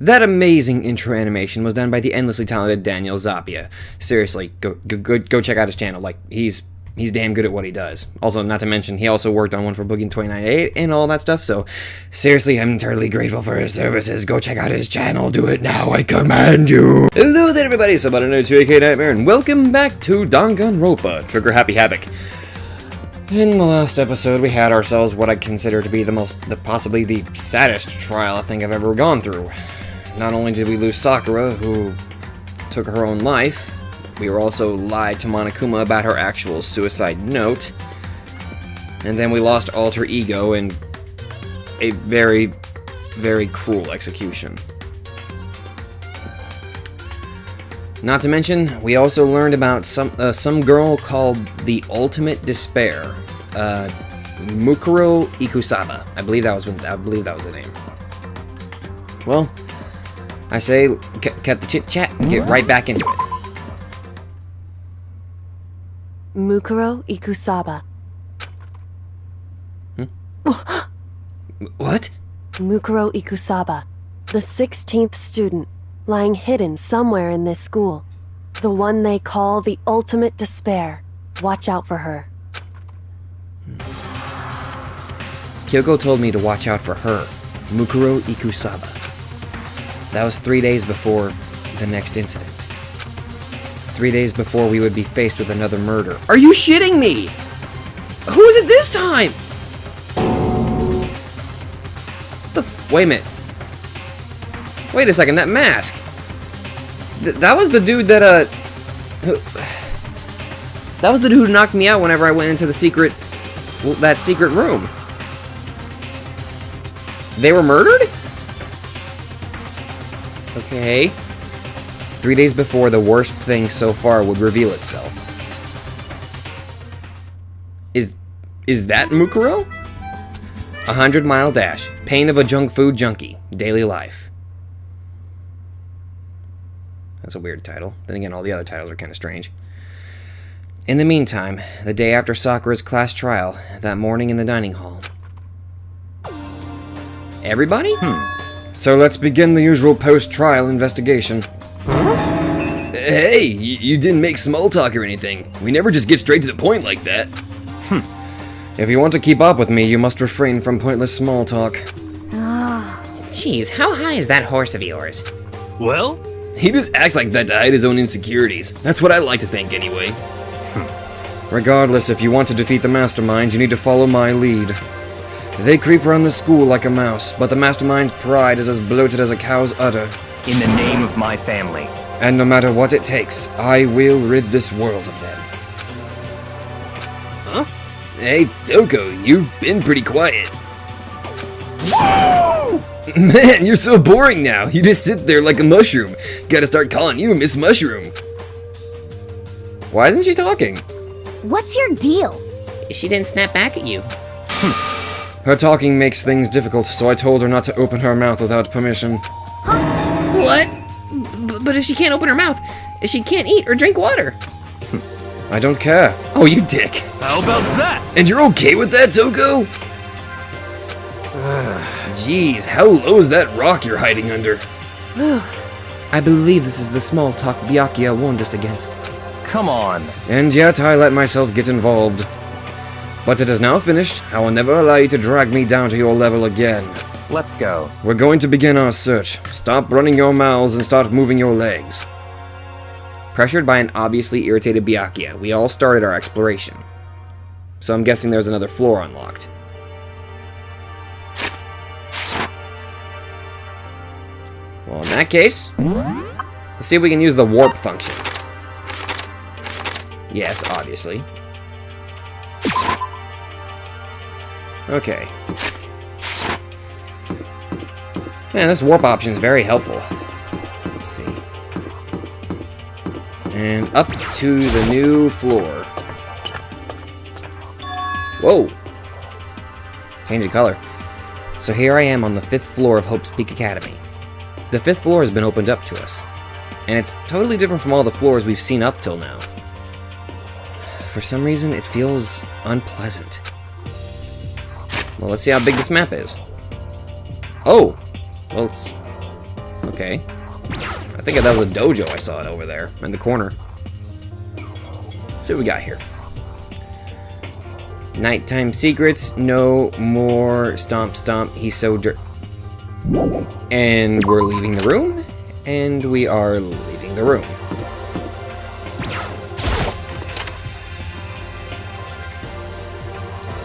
That amazing intro animation was done by the endlessly talented Daniel Zapia. Seriously, go check out his channel. Like, he's damn good at what he does. Also, not to mention, he also worked on one for Boogie 2098 and all that stuff, so seriously, I'm entirely grateful for his services. Go check out his channel. Do it now, I command you. Hello there, everybody. It's about another 2AK Nightmare, and welcome back to Danganronpa, Trigger Happy Havoc. In the last episode, we had ourselves what I consider to be possibly the saddest trial I think I've ever gone through. Not only did we lose Sakura, who took her own life, we were also lied to Monokuma about her actual suicide note, and then we lost Alter Ego in a very, very cruel execution. Not to mention, we also learned about some girl called the Ultimate Despair, Mukuro Ikusaba. I believe that was the name. Well, I say, cut the chit chat and get right back into it. Mukuro Ikusaba. What? Mukuro Ikusaba, the 16th student, lying hidden somewhere in this school. The one they call the Ultimate Despair. Watch out for her. Kyoko told me to watch out for her, Mukuro Ikusaba. That was 3 days before the next incident. 3 days before we would be faced with another murder. Are you shitting me? Who is it this time? Wait a minute. Wait a second, that mask. That was the dude that, that was the dude who knocked me out whenever I went into that secret room. They were murdered? Okay. 3 days before the worst thing so far would reveal itself. Is that Mukuro? 100-mile dash. Pain of a junk food junkie. Daily life. That's a weird title. Then again, all the other titles are kind of strange. In the meantime, the day after Sakura's class trial, that morning in the dining hall. Everybody? So let's begin the usual post-trial investigation. Hey, you didn't make small talk or anything. We never just get straight to the point like that. If you want to keep up with me, you must refrain from pointless small talk. Jeez, how high is that horse of yours? Well? He just acts like that to hide his own insecurities. That's what I like to think, anyway. Regardless, if you want to defeat the Mastermind, you need to follow my lead. They creep around the school like a mouse, but the Mastermind's pride is as bloated as a cow's udder. In the name of my family. And no matter what it takes, I will rid this world of them. Huh? Hey, Toko, you've been pretty quiet. Whoa! Man, you're so boring now. You just sit there like a mushroom. Gotta start calling you Miss Mushroom. Why isn't she talking? What's your deal? She didn't snap back at you. Her talking makes things difficult, so I told her not to open her mouth without permission. Huh? What? But if she can't open her mouth, she can't eat or drink water. I don't care. Oh, you dick. How about that? And you're okay with that, Toko? Jeez, how low is that rock you're hiding under? I believe this is the small talk Byakuya warned us against. Come on. And yet I let myself get involved. But it is now finished. I will never allow you to drag me down to your level again. Let's go. We're going to begin our search. Stop running your mouths and start moving your legs. Pressured by an obviously irritated Byakuya, we all started our exploration. So I'm guessing there's another floor unlocked. Well, in that case, let's see if we can use the warp function. Yes, obviously. Okay. Man, this warp option is very helpful. Let's see. And up to the new floor. Whoa! Change of color. So here I am on the 5th floor of Hope's Peak Academy. The 5th floor has been opened up to us. And it's totally different from all the floors we've seen up till now. For some reason, it feels unpleasant. Well, let's see how big this map is. Oh! Well, it's Okay. I think that was a dojo. I saw it over there in the corner. Let's see what we got here. Nighttime secrets. No more stomp stomp. He's so dirt. And we're leaving the room. And we are leaving the room.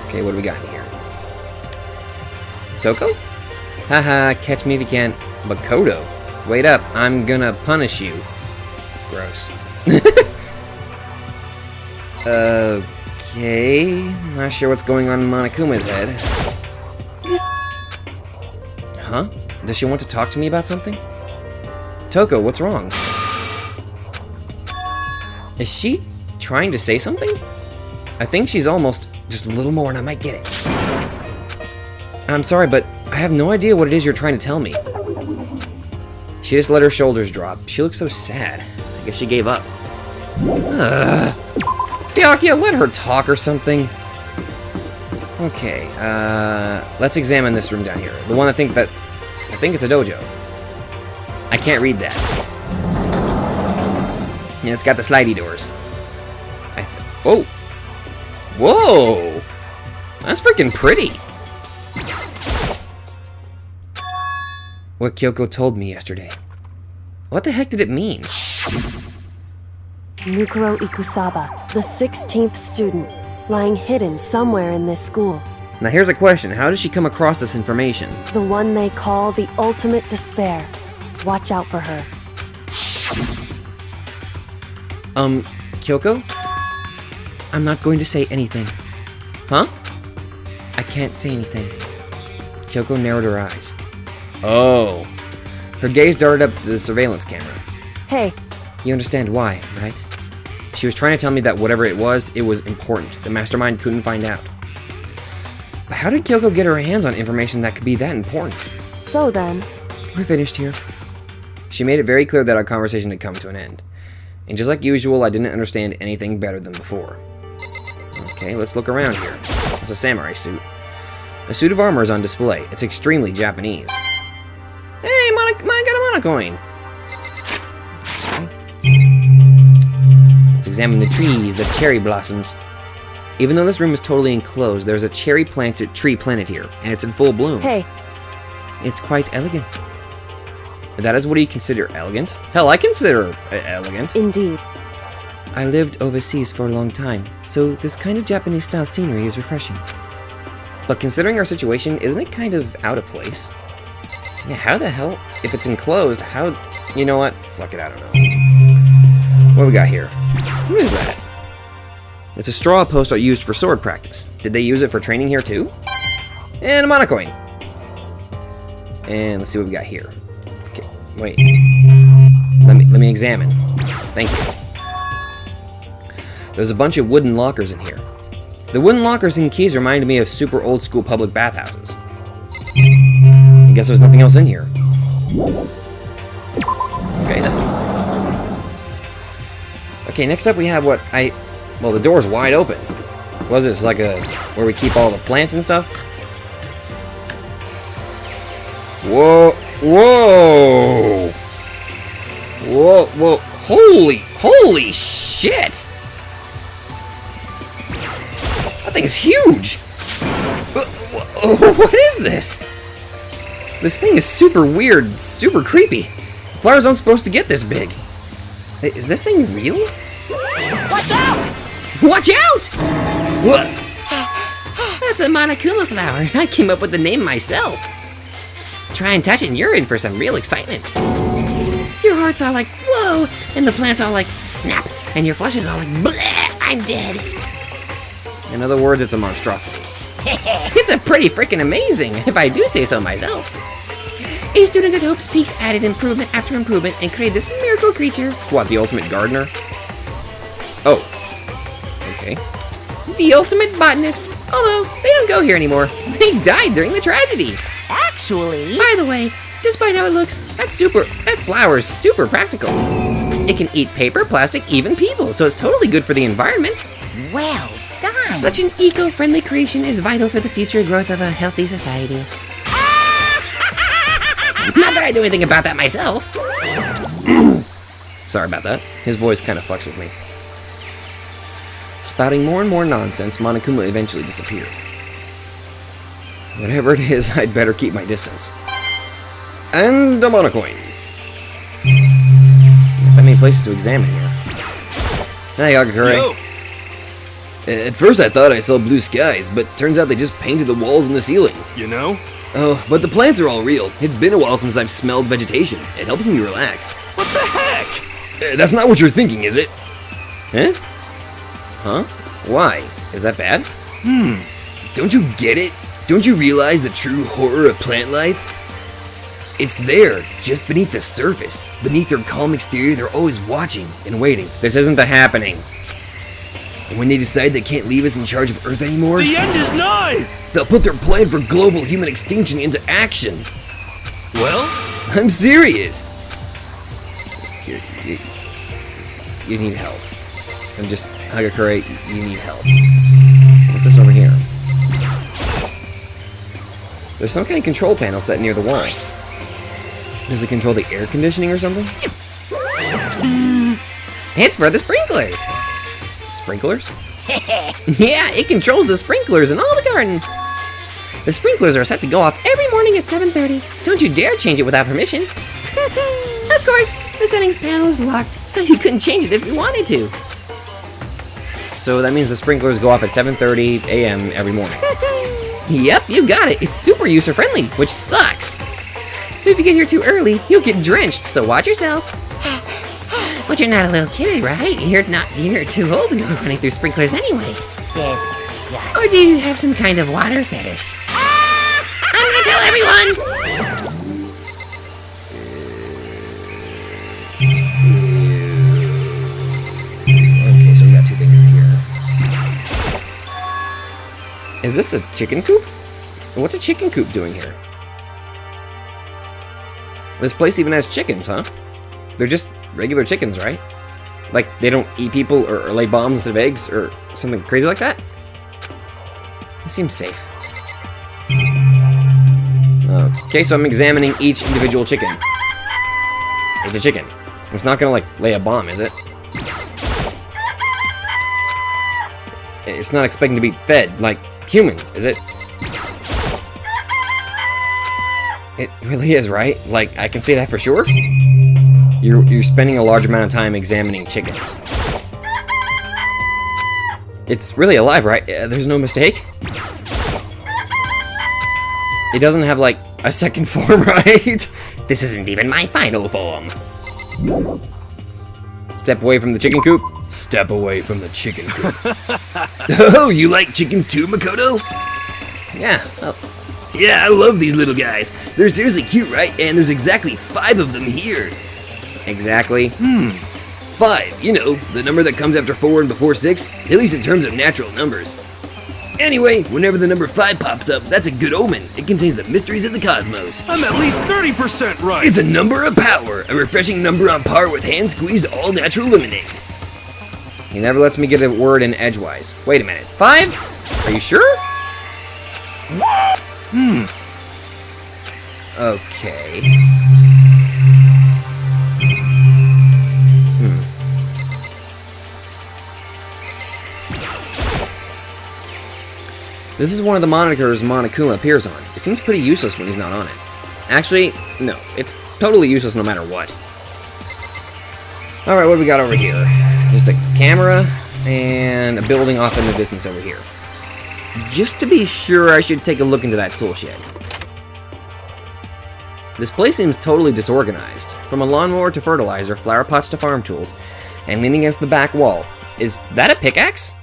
Okay, what do we got in here? Toko? Haha, catch me if you can. Makoto. Wait up, I'm gonna punish you. Gross. Okay, not sure what's going on in Monokuma's head. Huh? Does she want to talk to me about something? Toko, what's wrong? Is she trying to say something? I think she's almost just a little more and I might get it. I'm sorry, but I have no idea what it is you're trying to tell me. She just let her shoulders drop. She looks so sad. I guess she gave up. Byakuya, let her talk or something. Okay, let's examine this room down here. The one I think it's a dojo. I can't read that. Yeah, it's got the slidey doors. Whoa! Whoa! That's freaking pretty. What Kyoko told me yesterday. What the heck did it mean? Mukuro Ikusaba, the 16th student, lying hidden somewhere in this school. Now here's a question. How did she come across this information? The one they call the ultimate despair. Watch out for her. Kyoko? I'm not going to say anything. Huh? I can't say anything. Kyoko narrowed her eyes. Oh. Her gaze darted up the surveillance camera. Hey. You understand why, right? She was trying to tell me that whatever it was important. The mastermind couldn't find out. But how did Kyoko get her hands on information that could be that important? So then... We're finished here. She made it very clear that our conversation had come to an end. And just like usual, I didn't understand anything better than before. Okay, let's look around here. It's a samurai suit. A suit of armor is on display. It's extremely Japanese. Hey, I got a monocoin! Okay. Let's examine the trees, the cherry blossoms. Even though this room is totally enclosed, there's a cherry tree planted here, and it's in full bloom. Hey. It's quite elegant. That is what you consider elegant? Hell, I consider it elegant. Indeed. I lived overseas for a long time, so this kind of Japanese-style scenery is refreshing. But considering our situation, isn't it kind of out of place? Yeah, how the hell? If it's enclosed, how... You know what? Fuck it, I don't know. What do we got here? What is that? It's a straw post used for sword practice. Did they use it for training here too? And a monocoin. And let's see what we got here. Okay, wait. Let me examine. Thank you. There's a bunch of wooden lockers in here. The wooden lockers and keys reminded me of super old school public bathhouses. I guess there's nothing else in here. Okay then. Okay, next up we have well, the door's wide open. What is this, like where we keep all the plants and stuff? Whoa, whoa! Whoa, whoa, holy shit! That thing's huge! What is this? This thing is super weird, super creepy. Flowers aren't supposed to get this big. Is this thing real? Watch out! Watch out! What? That's a Monokuma flower. I came up with the name myself. Try and touch it and you're in for some real excitement. Your heart's all like, whoa, and the plant's all like, snap, and your flesh is all like, bleh, I'm dead. In other words, it's a monstrosity. It's a pretty freaking amazing, if I do say so myself. A student at Hope's Peak added improvement after improvement and created this miracle creature. What, the ultimate gardener? Oh. Okay. The ultimate botanist. Although, they don't go here anymore. They died during the tragedy. Actually... By the way, despite how it looks, that flower is super practical. It can eat paper, plastic, even people, so it's totally good for the environment. Well done. Such an eco-friendly creation is vital for the future growth of a healthy society. Not that I I do anything about that myself. Sorry about that. His voice kind of fucks with me. Spouting more and more nonsense, Monokuma eventually disappeared. Whatever it is, I'd better keep my distance. And a monocoin. Not many places to examine here. Hi, Agakure. Yo! At first I thought I saw blue skies, but turns out they just painted the walls and the ceiling. You know? Oh, but the plants are all real. It's been a while since I've smelled vegetation. It helps me relax. What the heck? That's not what you're thinking, is it? Huh? Huh? Why? Is that bad? Don't you get it? Don't you realize the true horror of plant life? It's there, just beneath the surface. Beneath their calm exterior, they're always watching and waiting. This isn't the happening. And when they decide they can't leave us in charge of Earth anymore, The end is nigh! they'll put their plan for global human extinction into action. Well? I'm serious. You need help. I'm just, Hagakure, you need help. What's this over here? There's some kind of control panel set near the wall. Does it control the air conditioning or something? It's for the sprinklers. Sprinklers? Yeah, it controls the sprinklers in all the garden. The sprinklers are set to go off every morning at 7:30. Don't you dare change it without permission. Of course, the settings panel is locked, so you couldn't change it if you wanted to. So that means the sprinklers go off at 7:30 a.m. every morning. Yep, you got it. It's super user-friendly, which sucks. So if you get here too early, you'll get drenched, so watch yourself. But you're not a little kid, right? You're too old to go running through sprinklers anyway. Yes. Or do you have some kind of water fetish? I'm gonna tell everyone! Okay, so we got two things here. Is this a chicken coop? What's a chicken coop doing here? This place even has chickens, huh? They're just regular chickens, right? Like, they don't eat people or lay bombs instead of eggs or something crazy like that? It seems safe. Okay, so I'm examining each individual chicken. It's a chicken. It's not gonna, like, lay a bomb, is it? It's not expecting to be fed like humans, is it? It really is, right? Like, I can say that for sure? You're spending a large amount of time examining chickens. It's really alive, right? There's no mistake? It doesn't have, like, a second form, right? This isn't even my final form. Step away from the chicken coop. Step away from the chicken coop. Oh, you like chickens too, Makoto? Yeah. Oh. Yeah, I love these little guys. They're seriously cute, right? And there's exactly 5 of them here. Exactly? 5, you know, the number that comes after 4 and before 6, at least in terms of natural numbers. Anyway, whenever the number 5 pops up, that's a good omen. It contains the mysteries of the cosmos. I'm at least 30% right! It's a number of power, a refreshing number on par with hand-squeezed all-natural lemonade. He never lets me get a word in edgewise. Wait a minute, 5? Are you sure? Okay. This is one of the monikers Monokuma appears on. It seems pretty useless when he's not on it. Actually, no, it's totally useless no matter what. Alright, what do we got over here? Just a camera and a building off in the distance over here. Just to be sure, I should take a look into that tool shed. This place seems totally disorganized. From a lawnmower to fertilizer, flower pots to farm tools, and leaning against the back wall. Is that a pickaxe?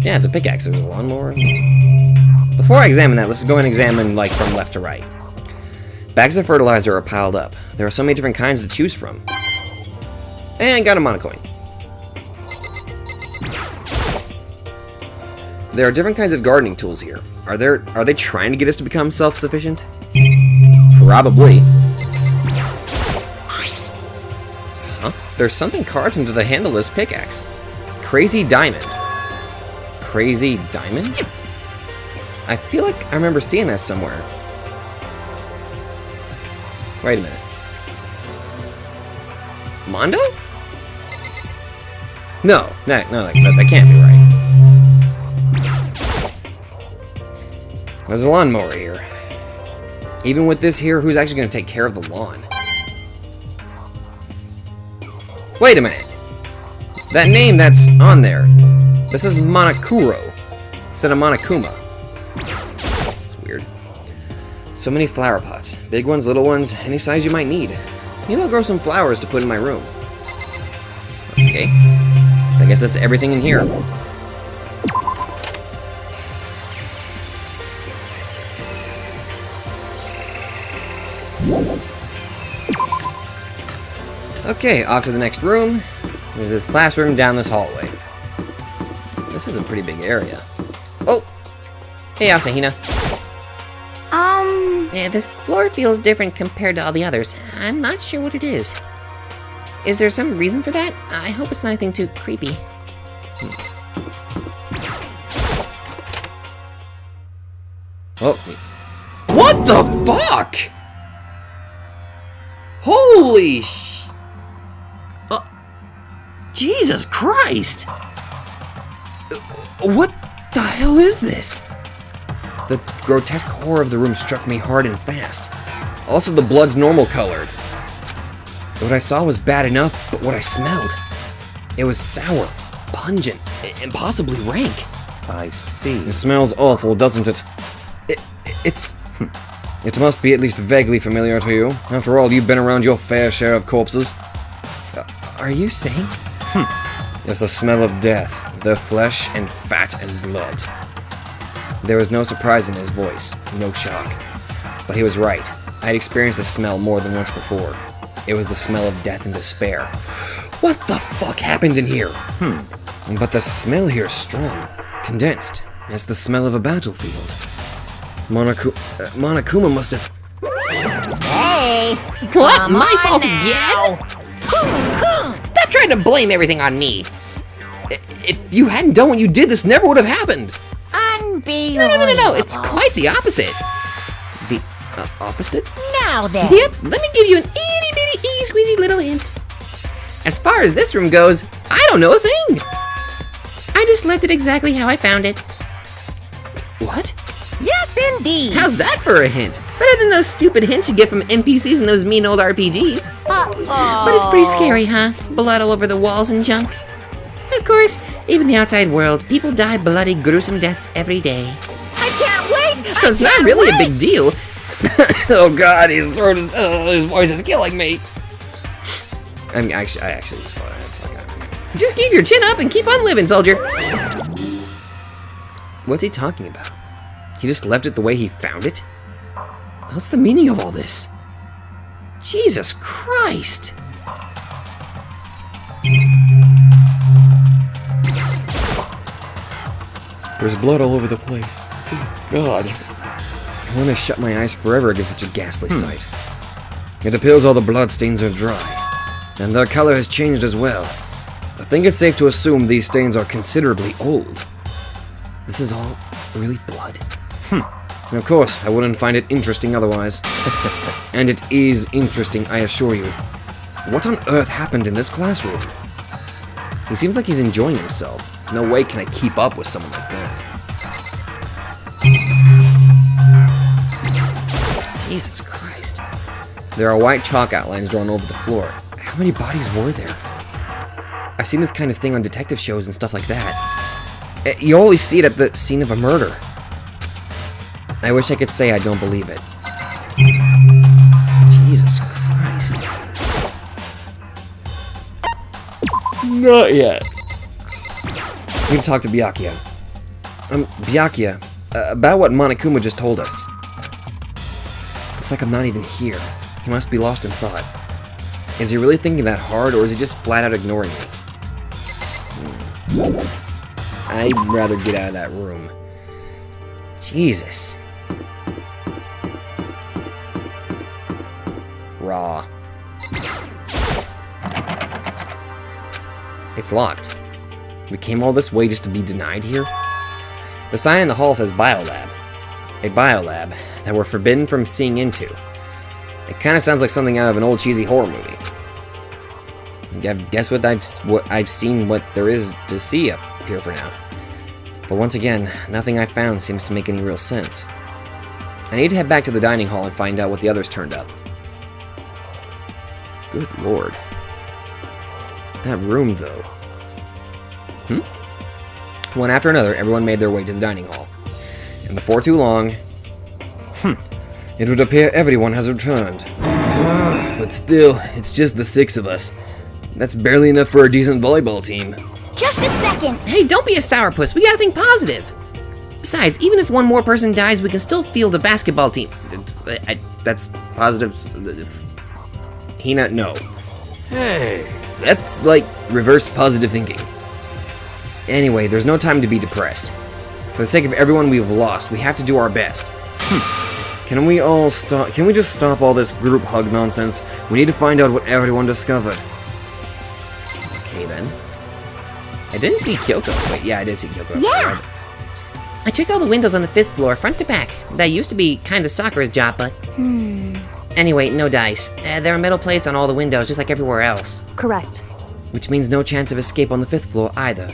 Yeah, it's a pickaxe. There's a lawnmower. Before I examine that, let's go and examine, like, from left to right. Bags of fertilizer are piled up. There are so many different kinds to choose from. And got a monocoin. There are different kinds of gardening tools here. Are they trying to get us to become self-sufficient? Probably. Huh? There's something carved into the handle of this pickaxe. Crazy diamond. Crazy diamond? I feel like I remember seeing that somewhere. Wait a minute. Mondo? No, that can't be right. There's a lawnmower here. Even with this here, who's actually going to take care of the lawn? Wait a minute. That name that's on there, this is Monokuro instead of Monokuma. It's weird. So many flower pots. Big ones, little ones, any size you might need. Maybe I'll grow some flowers to put in my room. Okay. I guess that's everything in here. Okay, off to the next room. There's this classroom down this hallway. This is a pretty big area. Oh! Hey, Asahina. This floor feels different compared to all the others. I'm not sure what it is. Is there some reason for that? I hope it's not anything too creepy. Oh. What the fuck? Holy sh... Jesus Christ! What the hell is this? The grotesque horror of the room struck me hard and fast. Also, the blood's normal colored. What I saw was bad enough, but what I smelled, it was sour, pungent, and possibly rank. I see. It smells awful, doesn't it? It must be at least vaguely familiar to you. After all, you've been around your fair share of corpses. Are you saying? It's the smell of death, the flesh and fat and blood. There was no surprise in his voice, no shock. But he was right. I had experienced the smell more than once before. It was the smell of death and despair. What the fuck happened in here? But the smell here is strong, condensed. It's the smell of a battlefield. Monokuma must have... Hey! What? Come My on fault now. again? Stop trying to blame everything on me. If you hadn't done what you did, this never would have happened. Unbelievable. No. It's quite the opposite. The opposite? Now then. Yep, let me give you an itty bitty squeezy little hint. As far as this room goes, I don't know a thing. I just left it exactly how I found it. What? Yes, indeed. How's that for a hint? Better than those stupid hints you get from NPCs in those mean old RPGs. But it's pretty scary, huh? Blood all over the walls and junk. Of course, even in the outside world, people die bloody, gruesome deaths every day. I can't wait. So it's not really a big deal. Oh god, his throat is, his voice is killing me. I mean, I actually, just keep your chin up and keep on living, soldier. What's he talking about? He just left it the way he found it? What's the meaning of all this? Jesus Christ! There's blood all over the place. God. I want to shut my eyes forever against such a ghastly sight. It appears all the blood stains are dry, and their color has changed as well. I think it's safe to assume these stains are considerably old. This is all really blood. And of course, I wouldn't find it interesting otherwise. And it is interesting, I assure you. What on earth happened in this classroom? He seems like he's enjoying himself. No way can I keep up with someone like that. Jesus Christ. There are white chalk outlines drawn over the floor. How many bodies were there? I've seen this kind of thing on detective shows and stuff like that. You always see it at the scene of a murder. I wish I could say I don't believe it. Jesus Christ. Not yet. We can talk to Byakuya. Byakuya, about what Monokuma just told us. It's like I'm not even here. He must be lost in thought. Is he really thinking that hard, or is he just flat out ignoring me? I'd rather get out of that room. Jesus. Raw. It's locked. We came all this way just to be denied here? The sign in the hall says biolab. A biolab that we're forbidden from seeing into. It kind of sounds like something out of an old cheesy horror movie. Guess what I've seen what there is to see up here for now. But once again, nothing I found seems to make any real sense. I need to head back to the dining hall and find out what the others turned up. Good lord. That room, though. One after another, everyone made their way to the dining hall. And before too long... It would appear everyone has returned. But still, it's just the 6 of us. That's barely enough for a decent volleyball team. Just a second. Hey, don't be a sourpuss. We gotta think positive. Besides, even if one more person dies, we can still field a basketball team. That's positive. Hina, no. Hey. That's like reverse positive thinking. Anyway, there's no time to be depressed. For the sake of everyone we've lost, we have to do our best. Can we just stop all this group hug nonsense? We need to find out what everyone discovered. Okay then. I didn't see Kyoko. Wait, yeah, I did see Kyoko. Yeah. Right. I checked all the windows on the 5th floor, front to back. That used to be kind of Sakura's job, but... Anyway, no dice. There are metal plates on all the windows, just like everywhere else. Correct. Which means no chance of escape on the 5th floor either.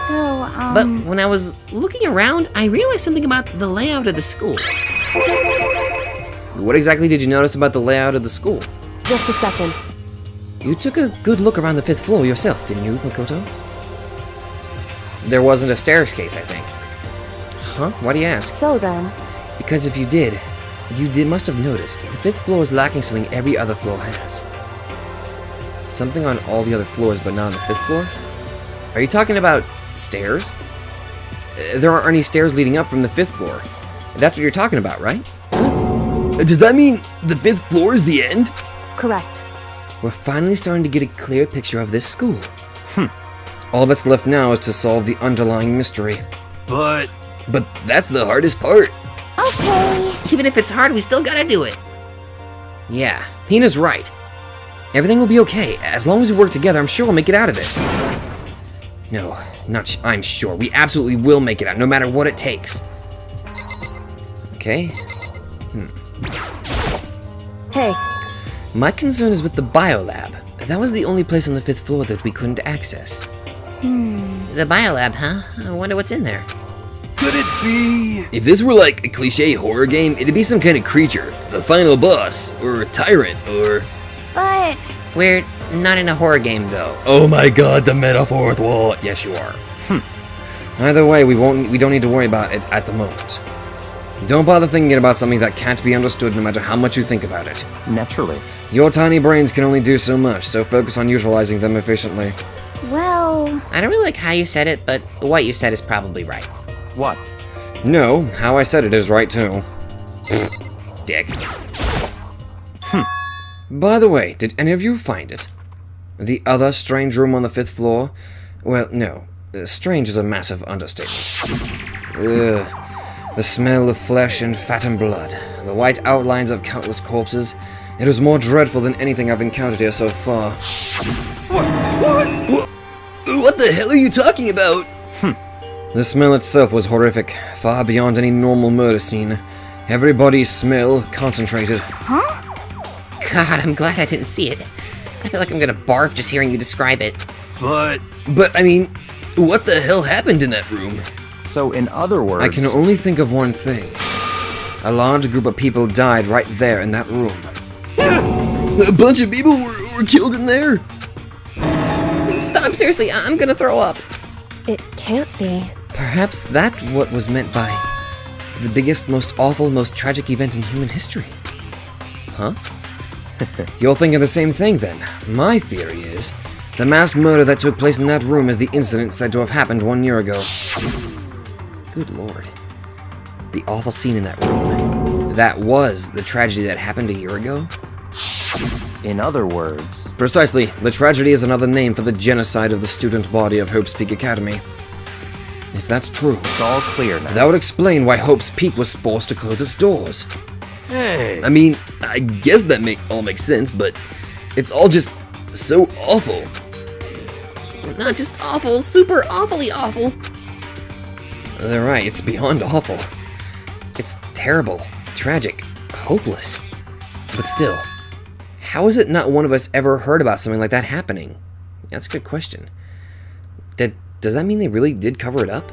So, But when I was looking around, I realized something about the layout of the school. What exactly did you notice about the layout of the school? Just a second. You took a good look around the 5th floor yourself, didn't you, Makoto? There wasn't a staircase, I think. Huh? Why do you ask? So then, Because if you must have noticed, the 5th floor is lacking something every other floor has. Something on all the other floors, but not on the 5th floor? Are you talking about stairs? There aren't any stairs leading up from the 5th floor. That's what you're talking about, right? Does that mean the 5th floor is the end? correct. We're finally starting to get a clear picture of this school. All that's left now is to solve the underlying mystery. But But that's the hardest part. okay. Even if it's hard, we still gotta do it. Yeah, Hina's right. Everything will be okay. As long as we work together, I'm sure we'll make it out of this. No, I'm sure. We absolutely will make it out, no matter what it takes. Okay. Hey, My concern is with the biolab. That was the only place on the 5th floor that we couldn't access. The biolab, huh? I wonder what's in there. could it be? If this were like a cliche horror game, it'd be some kind of creature, the final boss, or a tyrant, or... But We're not in a horror game, though. Oh my god, the metaphor wall. Yes, you are. Either way, we don't need to worry about it at the moment. Don't bother thinking about something that can't be understood no matter how much you think about it. Naturally. Your tiny brains can only do so much, so focus on utilizing them efficiently. well, I don't really like how you said it, but what you said is probably right. What? No, how I said it is right too. Dick. By the way, did any of you find it? The other strange room on the 5th floor? Well, no. Strange is a massive understatement. Ugh. The smell of flesh and fat and blood. The white outlines of countless corpses. It was more dreadful than anything I've encountered here so far. What the hell are you talking about? The smell itself was horrific, far beyond any normal murder scene. Everybody's smell concentrated. God, I'm glad I didn't see it. I feel like I'm gonna barf just hearing you describe it. But But, I mean, what the hell happened in that room? So, in other words... I can only think of one thing. A large group of people died right there in that room. A bunch of people were killed in there? Stop, seriously, I'm gonna throw up. it can't be. Perhaps that's what was meant by the biggest, most awful, most tragic event in human history. Huh? You're thinking the same thing then. My theory is the mass murder that took place in that room is the incident said to have happened 1 year ago. Good lord. The awful scene in that room. That was the tragedy that happened a year ago? In other words... Precisely. The tragedy is another name for the genocide of the student body of Hope's Peak Academy. If that's true, It's all clear now. that would explain why Hope's Peak was forced to close its doors. hey, I mean, I guess that all makes sense, but it's all just so awful. Not just awful, super awfully awful. They're right, it's beyond awful. It's terrible, tragic, hopeless. But still, how is it not one of us ever heard about something like that happening? That's a good question. Does that mean they really did cover it up?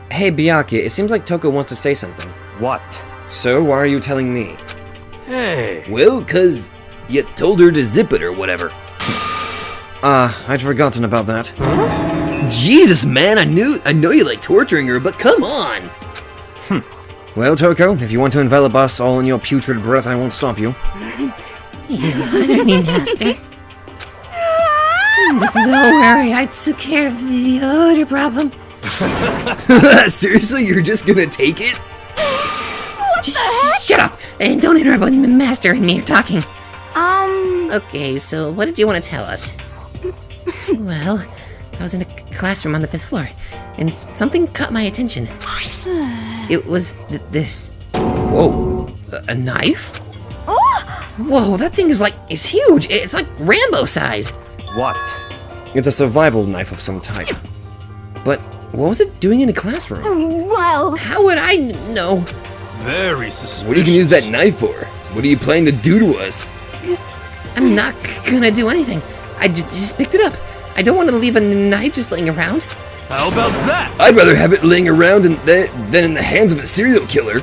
Hey, Byakuya, it seems like Toko wants to say something. What? So, why are you telling me? Hey. Well, 'cause you told her to zip it or whatever. I'd forgotten about that. Jesus, man, I know you like torturing her, but come on. Well, Toko, if you want to envelop us all in your putrid breath, I won't stop you. You honor me, master. Don't worry, I took care of the odor problem. Seriously, you're just gonna take it? Shut up, and don't interrupt when the master and me are talking. Okay, so what did you want to tell us? Well, I was in a classroom on the 5th floor, and something caught my attention. It was this. Whoa, a knife? Whoa, that thing is huge. It's like Rambo size. What? It's a survival knife of some type. But what was it doing in a classroom? Well, How would I know? Very suspicious. What are you gonna use that knife for? What are you planning to do to us? I'm not gonna do anything. I just picked it up. I don't want to leave a knife just laying around. How about that? I'd rather have it laying around than in the hands of a serial killer.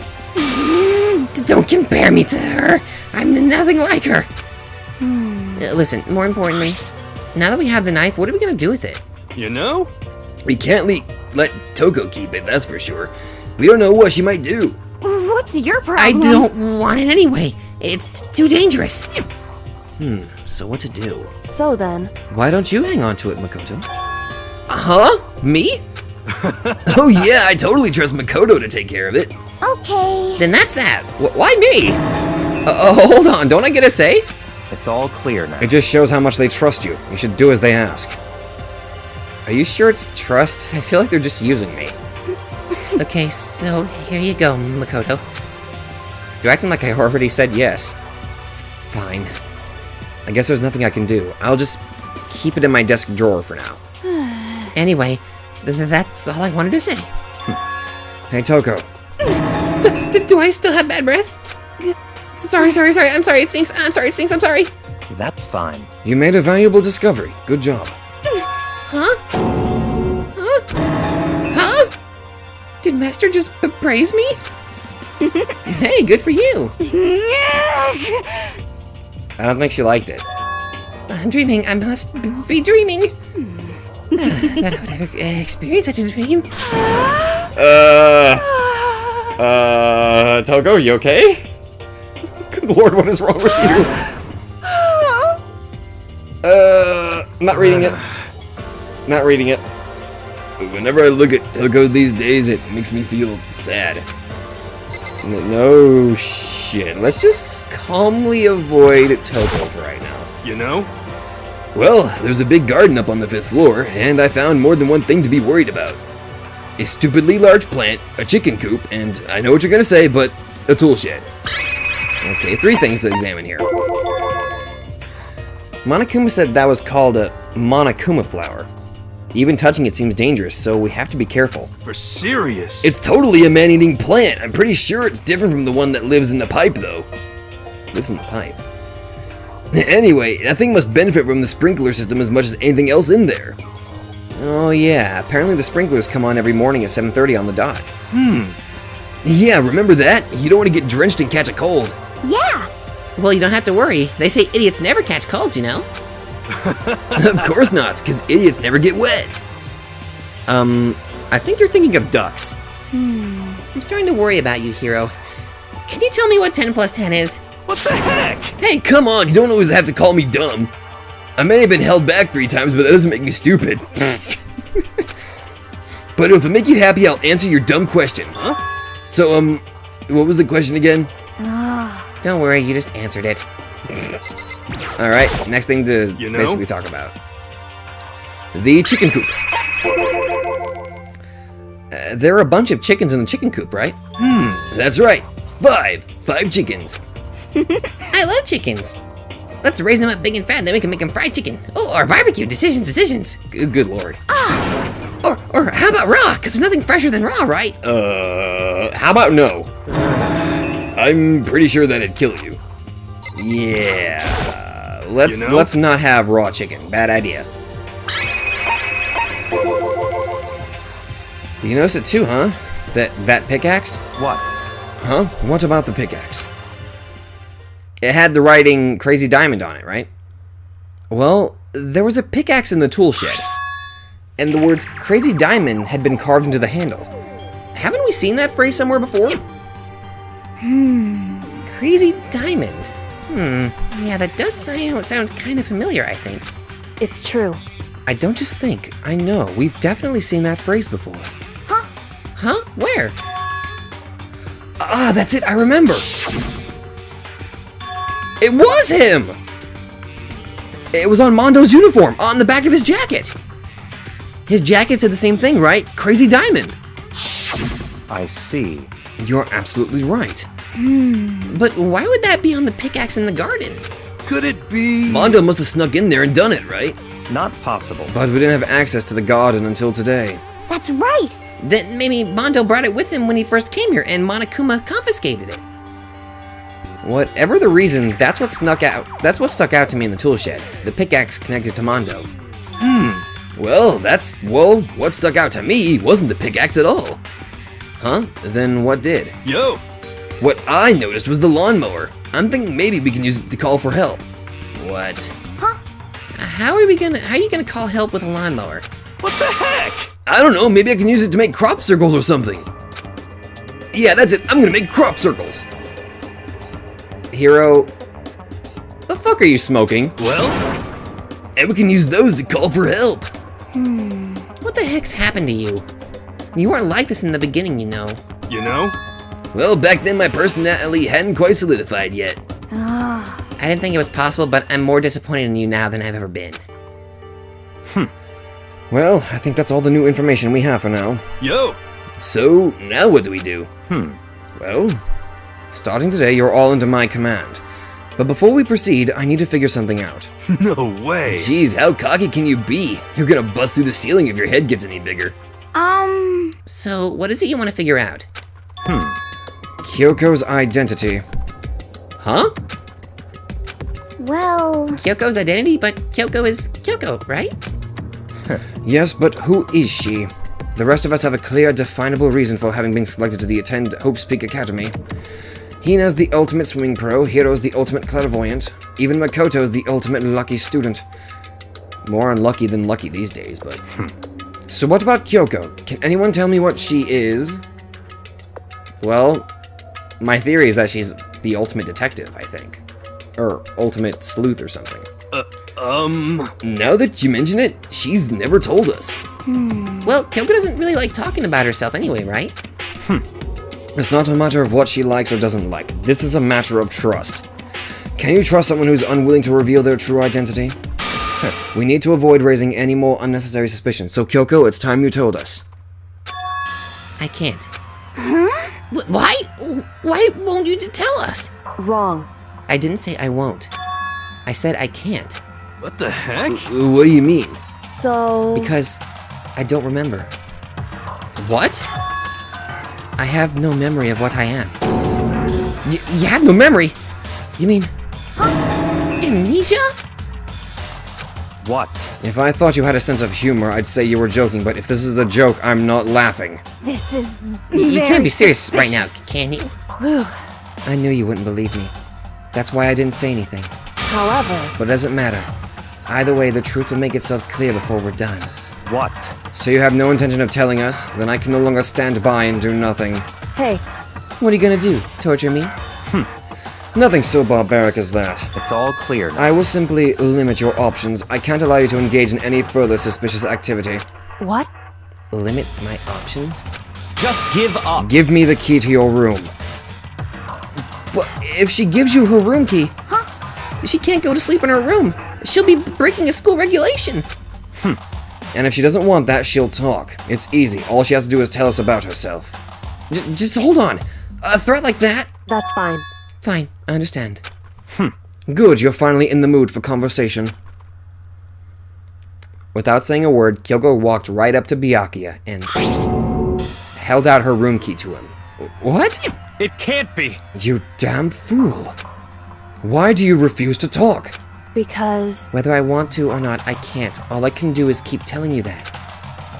Don't compare me to her. I'm nothing like her. Listen, more importantly, now that we have the knife, what are we gonna do with it? You know? We can't let Toko keep it, that's for sure. We don't know what she might do. what's your I problem? don't want it anyway. It's too dangerous. So what to do? So then, Why don't you hang on to it, Makoto? Huh? Me? Oh yeah, I totally trust Makoto to take care of it. Okay. Then that's that. Why me? Hold on, don't I get a say? It's all clear now. It just shows how much they trust you. You should do as they ask. Are you sure it's trust? I feel like they're just using me. Okay, so here you go, Makoto. You're acting like I already said yes. Fine. I guess there's nothing I can do. I'll just keep it in my desk drawer for now. Anyway, that's all I wanted to say. Hey, Toko. Do I still have bad breath? Sorry. I'm sorry, it stinks. I'm sorry. That's fine. You made a valuable discovery. Good job. Huh? Did Master just praise me? Hey, good for you. I don't think she liked it. I'm dreaming. I must be dreaming. That I would ever experience such a dream. Toko, you okay? Good lord, what is wrong with you? Not reading it. Not reading it. Whenever I look at Toko these days, it makes me feel sad. No shit. Let's just calmly avoid Toko for right now. You know? Well, there's a big garden up on the 5th floor, and I found more than one thing to be worried about. A stupidly large plant, a chicken coop, and I know what you're gonna say, but a tool shed. Okay, 3 things to examine here. Monokuma said that was called a Monokuma flower. Even touching it seems dangerous, so we have to be careful. For serious. It's totally a man-eating plant. I'm pretty sure it's different from the one that lives in the pipe, though. Lives in the pipe. Anyway, that thing must benefit from the sprinkler system as much as anything else in there. Oh yeah, apparently the sprinklers come on every morning at 7:30 on the dot. Yeah, remember that? You don't want to get drenched and catch a cold. Yeah. Well, you don't have to worry. They say idiots never catch colds, you know? Of course not, because idiots never get wet. I think you're thinking of ducks. I'm starting to worry about you, Hiro. Can you tell me what 10 plus 10 is? What the heck? Hey, come on, you don't always have to call me dumb. I may have been held back 3 times, but that doesn't make me stupid. But if it'll make you happy, I'll answer your dumb question. Huh? So, what was the question again? Don't worry, you just answered it. Alright, next thing to You know? basically talk about. The chicken coop. There are a bunch of chickens in the chicken coop, right? That's right. 5 chickens. I love chickens. Let's raise them up big and fat, then we can make them fried chicken. Oh, or barbecue. Decisions. Good lord. Or how about raw? Because there's nothing fresher than raw, right? How about no? I'm pretty sure that'd kill you. Yeah. Let's You know? let's not have raw chicken. Bad idea. You noticed it too, huh? That pickaxe? What? Huh? What about the pickaxe? It had the writing Crazy Diamond on it, right? Well, there was a pickaxe in the tool shed. And the words Crazy Diamond had been carved into the handle. Haven't we seen that phrase somewhere before? Crazy diamond. Yeah, that does sound kind of familiar, I think. It's true. I don't just think, I know. We've definitely seen that phrase before. Huh? Where? Ah, that's it, I remember! It was him! It was on Mondo's uniform, on the back of his jacket! His jacket said the same thing, right? Crazy Diamond! I see. You're absolutely right. But why would that be on the pickaxe in the garden? Could it be? Mondo must have snuck in there and done it, right? Not possible. But we didn't have access to the garden until today. That's right. Then maybe Mondo brought it with him when he first came here and Monokuma confiscated it. Whatever the reason, that's what stuck out to me in the tool shed. The pickaxe connected to Mondo. Well, what stuck out to me wasn't the pickaxe at all. Huh? Then what did? Yo! What I noticed was the lawnmower. I'm thinking maybe we can use it to call for help. What? How are you gonna call help with a lawnmower? What the heck? I don't know, maybe I can use it to make crop circles or something. Yeah, that's it, I'm gonna make crop circles. Hero, the fuck are you smoking? Well, And we can use those to call for help. What the heck's happened to you? You weren't like this in the beginning, you know. you know? Well, back then my personality hadn't quite solidified yet. I didn't think it was possible, but I'm more disappointed in you now than I've ever been. Well, I think that's all the new information we have for now. Yo! So, now what do we do? Well, starting today, you're all under my command. But before we proceed, I need to figure something out. No way! Jeez, how cocky can you be? You're gonna bust through the ceiling if your head gets any bigger. So, what is it you want to figure out? Kyoko's identity. Huh? Well, Kyoko's identity? But Kyoko is Kyoko, right? Yes, but who is she? The rest of us have a clear, definable reason for having been selected to the Attend Hope's Peak Academy. Hina's the ultimate swimming pro, Hiro's the ultimate clairvoyant, even Makoto's the ultimate lucky student. More unlucky than lucky these days, but... So what about Kyoko? Can anyone tell me what she is? Well, my theory is that she's the ultimate detective, I think. Or ultimate sleuth or something. Now that you mention it, she's never told us. Well, Kyoko doesn't really like talking about herself anyway, right? It's not a matter of what she likes or doesn't like. This is a matter of trust. Can you trust someone who's unwilling to reveal their true identity? We need to avoid raising any more unnecessary suspicions. So, Kyoko, it's time you told us. I can't. Why? Why won't you tell us? Wrong. I didn't say I won't. I said I can't. What the heck? What do you mean? So... Because I don't remember. What? I have no memory of what I am. You have no memory? You mean... amnesia? What? If I thought you had a sense of humor, I'd say you were joking, but if this is a joke, I'm not laughing. this is You can't very be serious right now, suspicious. can you? Whew. I knew you wouldn't believe me. That's why I didn't say anything. However, But it doesn't matter. Either way, the truth will make itself clear before we're done. What? So you have no intention of telling us? Then I can no longer stand by and do nothing. hey, What are you gonna do? Torture me? Nothing so barbaric as that. It's all clear now. I will simply limit your options. I can't allow you to engage in any further suspicious activity. what? Limit my options? Just give up. Give me the key to your room. But if she gives you her room key, She can't go to sleep in her room. She'll be breaking a school regulation. and if she doesn't want that, she'll talk. It's easy. All she has to do is tell us about herself. Just hold on. A threat like that? That's fine. Fine, I understand. Good, you're finally in the mood for conversation. Without saying a word, Kyoko walked right up to Byakuya and held out her room key to him. What? It can't be. You damn fool. Why do you refuse to talk? Because Whether I want to or not, I can't. All I can do is keep telling you that.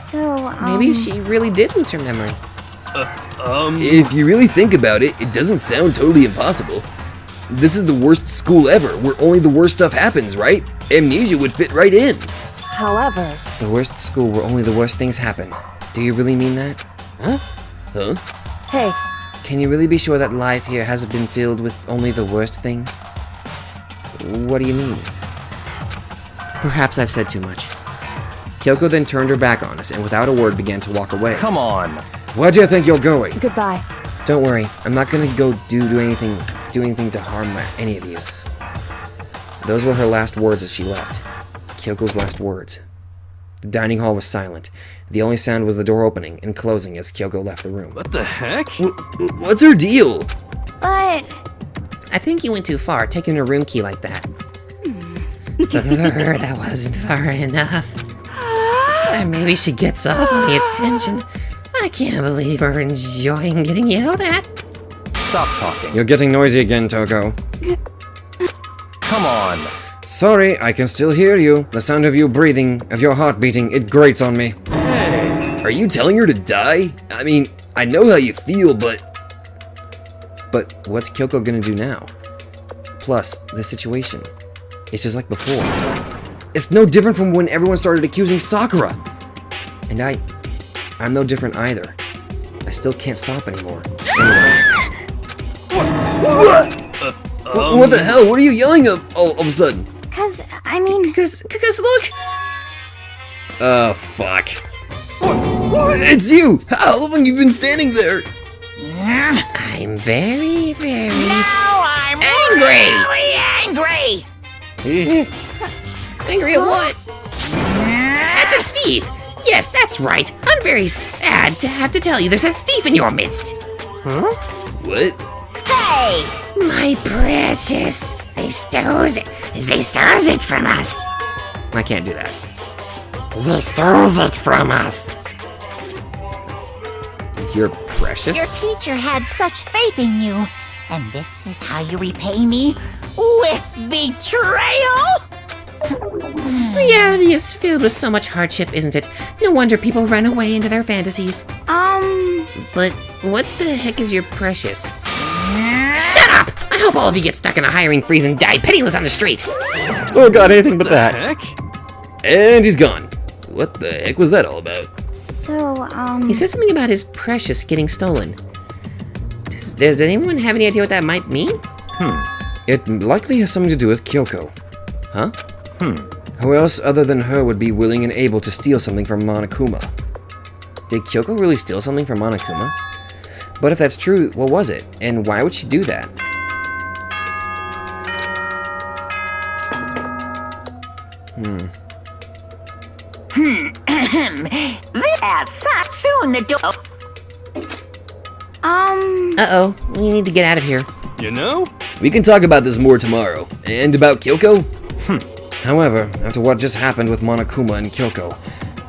So, Maybe she really did lose her memory. If you really think about it, it doesn't sound totally impossible. This is the worst school ever, where only the worst stuff happens, right? Amnesia would fit right in. however, The worst school where only the worst things happen. Do you really mean that? Huh? Huh? hey, Can you really be sure that life here hasn't been filled with only the worst things? What do you mean? Perhaps I've said too much. Kyoko then turned her back on us and without a word began to walk away. Come on. Where do you think you're going? goodbye. Don't worry, I'm not gonna go do anything to harm any of you. Those were her last words as she left. Kyoko's last words. The dining hall was silent. The only sound was the door opening and closing as Kyoko left the room. What the heck? What's her deal? but I think you went too far, taking her room key like that. For her, that wasn't far enough. Or maybe she gets off on the attention. I can't believe we're enjoying getting yelled at. Stop talking. You're getting noisy again, Toko. Come on. Sorry, I can still hear you. The sound of you breathing, of your heart beating, it grates on me. Hey! Are you telling her to die? I mean, I know how you feel, but what's Kyoko gonna do now? Plus, the situation. It's just like before. It's no different from when everyone started accusing Sakura. And I'm no different either. I still can't stop anymore. What the hell? What are you yelling all of a sudden? cause I mean, Cause look! Oh, fuck. It's you! How long have you been standing there? I'm very, very I'm angry! really angry! Angry at what? At the thief! Yes, that's right. I'm very sad to have to tell you there's a thief in your midst. What? Hey! My precious. They stole it. They stole it from us. I can't do that. They stole it from us. You're Your precious? teacher had such faith in you, and this is how you repay me? With betrayal? Reality is filled with so much hardship, isn't it? No wonder people run away into their fantasies. But what the heck is your precious? Shut up! I hope all of you get stuck in a hiring freeze and die penniless on the street. Oh god, anything but The that. heck? And he's gone. What the heck was that all about? so, He said something about his precious getting stolen. Does anyone have any idea what that might mean? It likely has something to do with Kyoko. Huh? Who else other than her would be willing and able to steal something from Monokuma? Did Kyoko really steal something from Monokuma? But if that's true, what was it? And why would she do that? Soon the door. Uh-oh, we need to get out of here. You know? We can talk about this more tomorrow. And about Kyoko? However, after what just happened with Monokuma and Kyoko,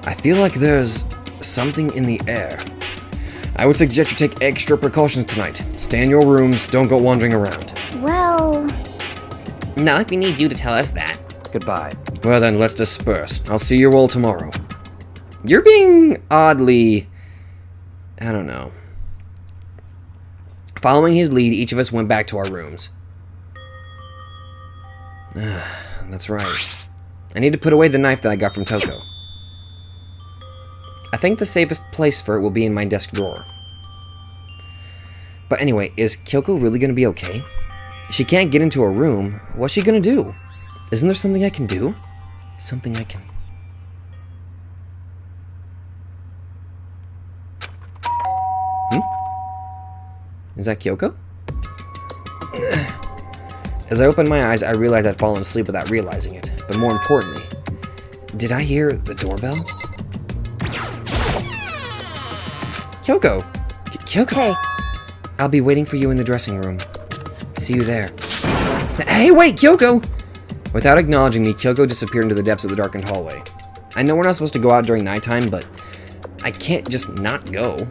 I feel like there's something in the air. I would suggest you take extra precautions tonight. Stay in your rooms, don't go wandering around. well, Not like we need you to tell us that. Goodbye. Well then, let's disperse. I'll see you all tomorrow. You're being oddly... I don't know. Following his lead, each of us went back to our rooms. That's right. I need to put away the knife that I got from Toko. I think the safest place for it will be in my desk drawer. But anyway, is Kyoko really gonna be okay? She can't get into her room. What's she gonna do? Isn't there something I can do? Something I can... Is that Kyoko? As I opened my eyes, I realized I'd fallen asleep without realizing it. But more importantly, did I hear the doorbell? Kyoko! Kyoko! Hey, I'll be waiting for you in the dressing room. See you there. Hey, wait, Kyoko! Without acknowledging me, Kyoko disappeared into the depths of the darkened hallway. I know we're not supposed to go out during nighttime, but I can't just not go.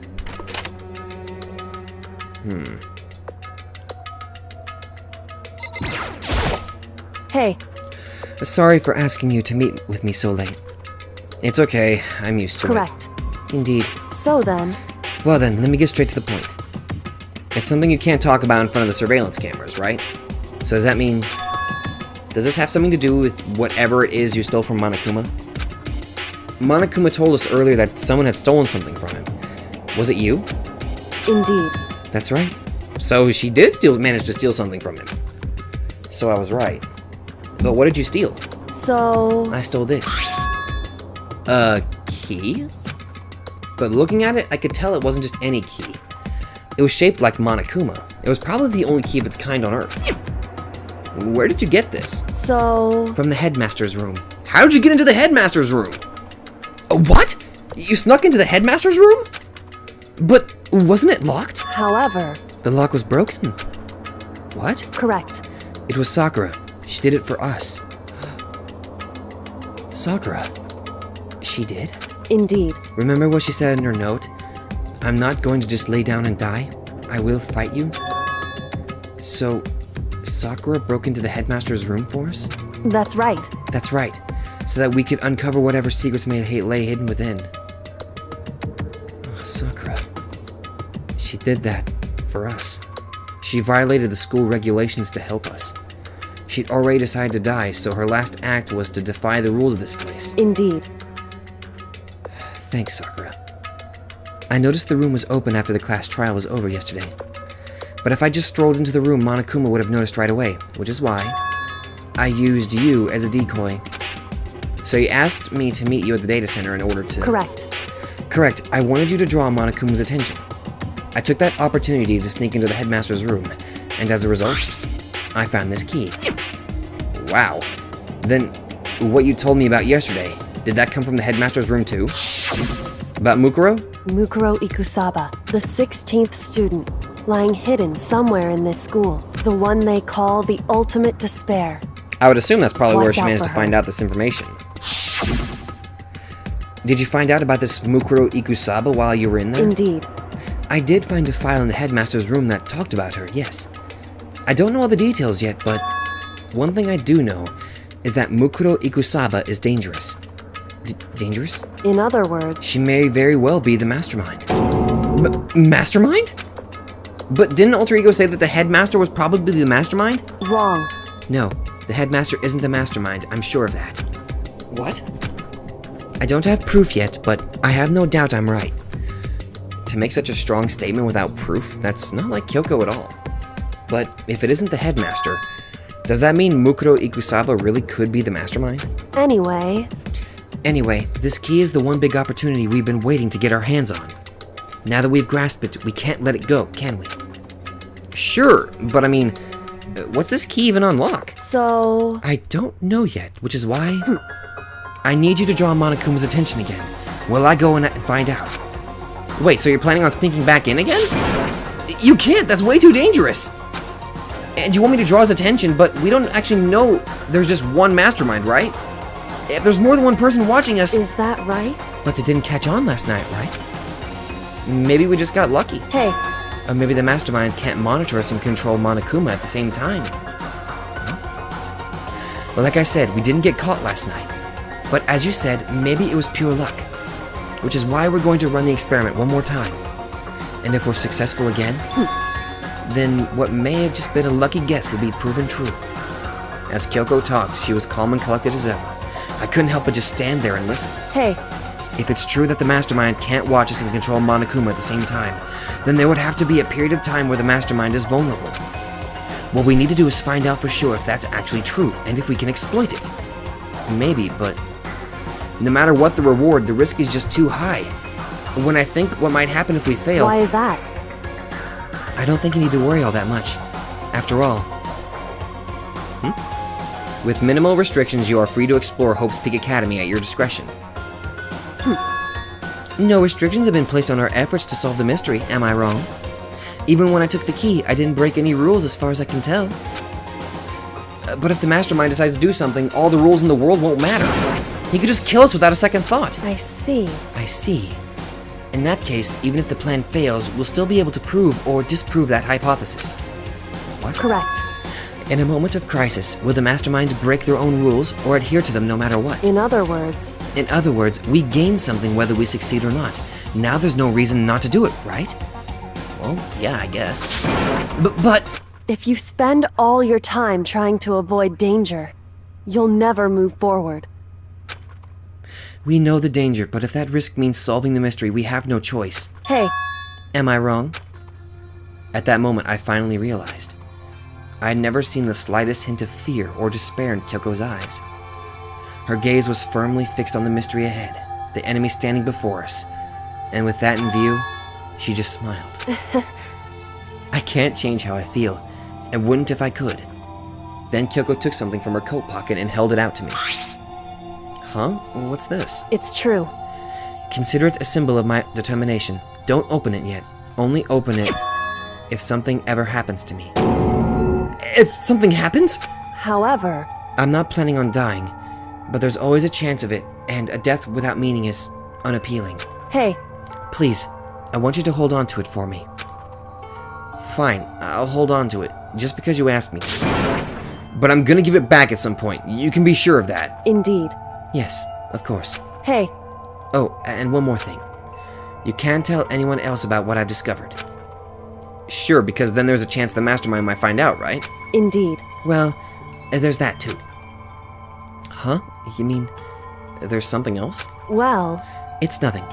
Hey, Sorry for asking you to meet with me so late. It's okay, I'm used to correct. it. Indeed. So then, Well then, let me get straight to the point. It's something you can't talk about in front of the surveillance cameras, right? So does that mean... Does this have something to do with whatever it is you stole from Monokuma? Monokuma told us earlier that someone had stolen something from him. Was it you? indeed. That's right. So she did manage to steal something from him. So I was right. But what did you steal? So, I stole this. A key? But looking at it, I could tell it wasn't just any key. It was shaped like Monokuma. It was probably the only key of its kind on Earth. Where did you get this? so, From the headmaster's room. How did you get into the headmaster's room? What? You snuck into the headmaster's room? But wasn't it locked? however, The lock was broken. What? correct. It was Sakura. She did it for us. Sakura. She did? Indeed. Remember what she said in her note? I'm not going to just lay down and die. I will fight you. So, Sakura broke into the headmaster's room for us? That's right. That's right. So that we could uncover whatever secrets may lay hidden within. Oh, Sakura. She did that for us. She violated the school regulations to help us. She'd already decided to die, so her last act was to defy the rules of this place. Indeed. Thanks, Sakura. I noticed the room was open after the class trial was over yesterday. But if I just strolled into the room, Monokuma would have noticed right away, which is why I used you as a decoy. So you asked me to meet you at the data center in order to... Correct. Correct. I wanted you to draw Monokuma's attention. I took that opportunity to sneak into the headmaster's room, and as a result, I found this key. Wow. Then, what you told me about yesterday, did that come from the headmaster's room too? About Mukuro? Mukuro Ikusaba, the 16th student, lying hidden somewhere in this school. The one they call the ultimate despair. I would assume that's probably where Watch she out managed for to her. find out this information. Did you find out about this Mukuro Ikusaba while you were in there? Indeed. I did find a file in the headmaster's room that talked about her, yes. I don't know all the details yet, but one thing I do know is that Mukuro Ikusaba is dangerous. Dangerous? In other words, She may very well be the mastermind. Mastermind? But didn't Alter Ego say that the headmaster was probably the mastermind? wrong. No, the headmaster isn't the mastermind, I'm sure of that. What? I don't have proof yet, but I have no doubt I'm right. To make such a strong statement without proof, that's not like Kyoko at all. But if it isn't the headmaster, does that mean Mukuro Ikusaba really could be the mastermind? Anyway, Anyway, this key is the one big opportunity we've been waiting to get our hands on. Now that we've grasped it, we can't let it go, can we? Sure, but I mean, what's this key even unlock? so, I don't know yet, which is why I need you to draw Monokuma's attention again. Will I go and find out? Wait, so you're planning on sneaking back in again? You can't, that's way too dangerous. And you want me to draw his attention, but we don't actually know there's just one mastermind, right? If there's more than one person watching us... is that right? But they didn't catch on last night, right? Maybe we just got lucky. Hey, Or maybe the mastermind can't monitor us and control Monokuma at the same time. Well, like I said, we didn't get caught last night. But as you said, maybe it was pure luck. Which is why we're going to run the experiment one more time. And if we're successful again, then what may have just been a lucky guess will be proven true. As Kyoko talked, she was calm and collected as ever. I couldn't help but just stand there and listen. hey, If it's true that the mastermind can't watch us and control Monokuma at the same time, then there would have to be a period of time where the mastermind is vulnerable. What we need to do is find out for sure if that's actually true, and if we can exploit it. Maybe, but no matter what the reward, the risk is just too high. When I think what might happen if we fail, why is that? I don't think you need to worry all that much. After all, with minimal restrictions, you are free to explore Hope's Peak Academy at your discretion. No restrictions have been placed on our efforts to solve the mystery, am I wrong? Even when I took the key, I didn't break any rules as far as I can tell. But if the mastermind decides to do something, all the rules in the world won't matter. He could just kill us without a second thought. I see. I see. In that case, even if the plan fails, we'll still be able to prove or disprove that hypothesis. What? Correct. In a moment of crisis, will the mastermind break their own rules or adhere to them no matter what? In other words, We gain something whether we succeed or not. Now there's no reason not to do it, right? Well, yeah, I guess. But if you spend all your time trying to avoid danger, you'll never move forward. we know the danger, but if that risk means solving the mystery, we have no choice. Hey, Am I wrong? At that moment, I finally realized. I had never seen the slightest hint of fear or despair in Kyoko's eyes. Her gaze was firmly fixed on the mystery ahead, the enemy standing before us. And with that in view, she just smiled. I can't change how I feel, and wouldn't if I could. Then Kyoko took something from her coat pocket and held it out to me. Huh? What's this? it's true. Consider it a symbol of my determination. Don't open it yet. Only open it if something ever happens to me. If something happens? However, I'm not planning on dying, but there's always a chance of it, and a death without meaning is unappealing. hey, Please, I want you to hold on to it for me. Fine, I'll hold on to it, just because you asked me to. But I'm gonna give it back at some point. You can be sure of that. indeed. Yes, of course. Hey, Oh, and one more thing. You can't tell anyone else about what I've discovered. Sure, because then there's a chance the mastermind might find out, right? indeed. Well, there's that too. Huh? You mean there's something else? Well, It's nothing.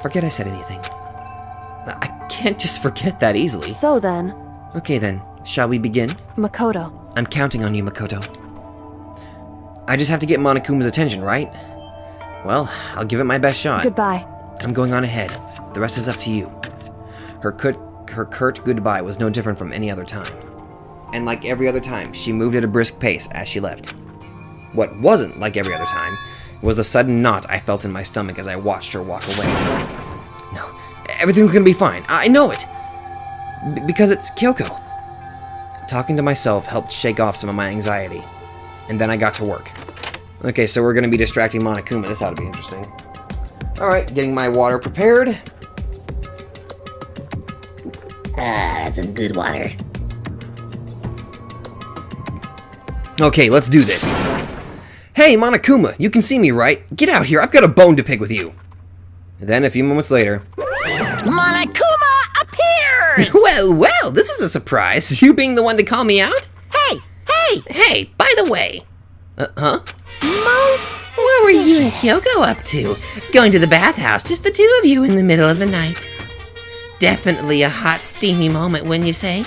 Forget I said anything. I can't just forget that easily. so then, Okay then, shall we begin? Makoto. I'm counting on you, Makoto. I just have to get Monokuma's attention, right? Well, I'll give it my best shot. Goodbye. I'm going on ahead. The rest is up to you. Her curt goodbye was no different from any other time. And like every other time, she moved at a brisk pace as she left. What wasn't like every other time was the sudden knot I felt in my stomach as I watched her walk away. No, everything's gonna be fine. I know it! Because it's Kyoko. Talking to myself helped shake off some of my anxiety. And then I got to work. Okay, so we're gonna be distracting Monokuma. This ought to be interesting. Alright, getting my water prepared. That's some good water. Okay, let's do this. Hey, Monokuma, you can see me, right? Get out here, I've got a bone to pick with you. Then, a few moments later... Monokuma appears! Well, this is a surprise. You being the one to call me out? Hey! Hey, by the way. Huh? Most What were you and suspicious. Kyoko up to? Going to the bathhouse, just the two of you in the middle of the night. Definitely a hot, steamy moment, wouldn't you say?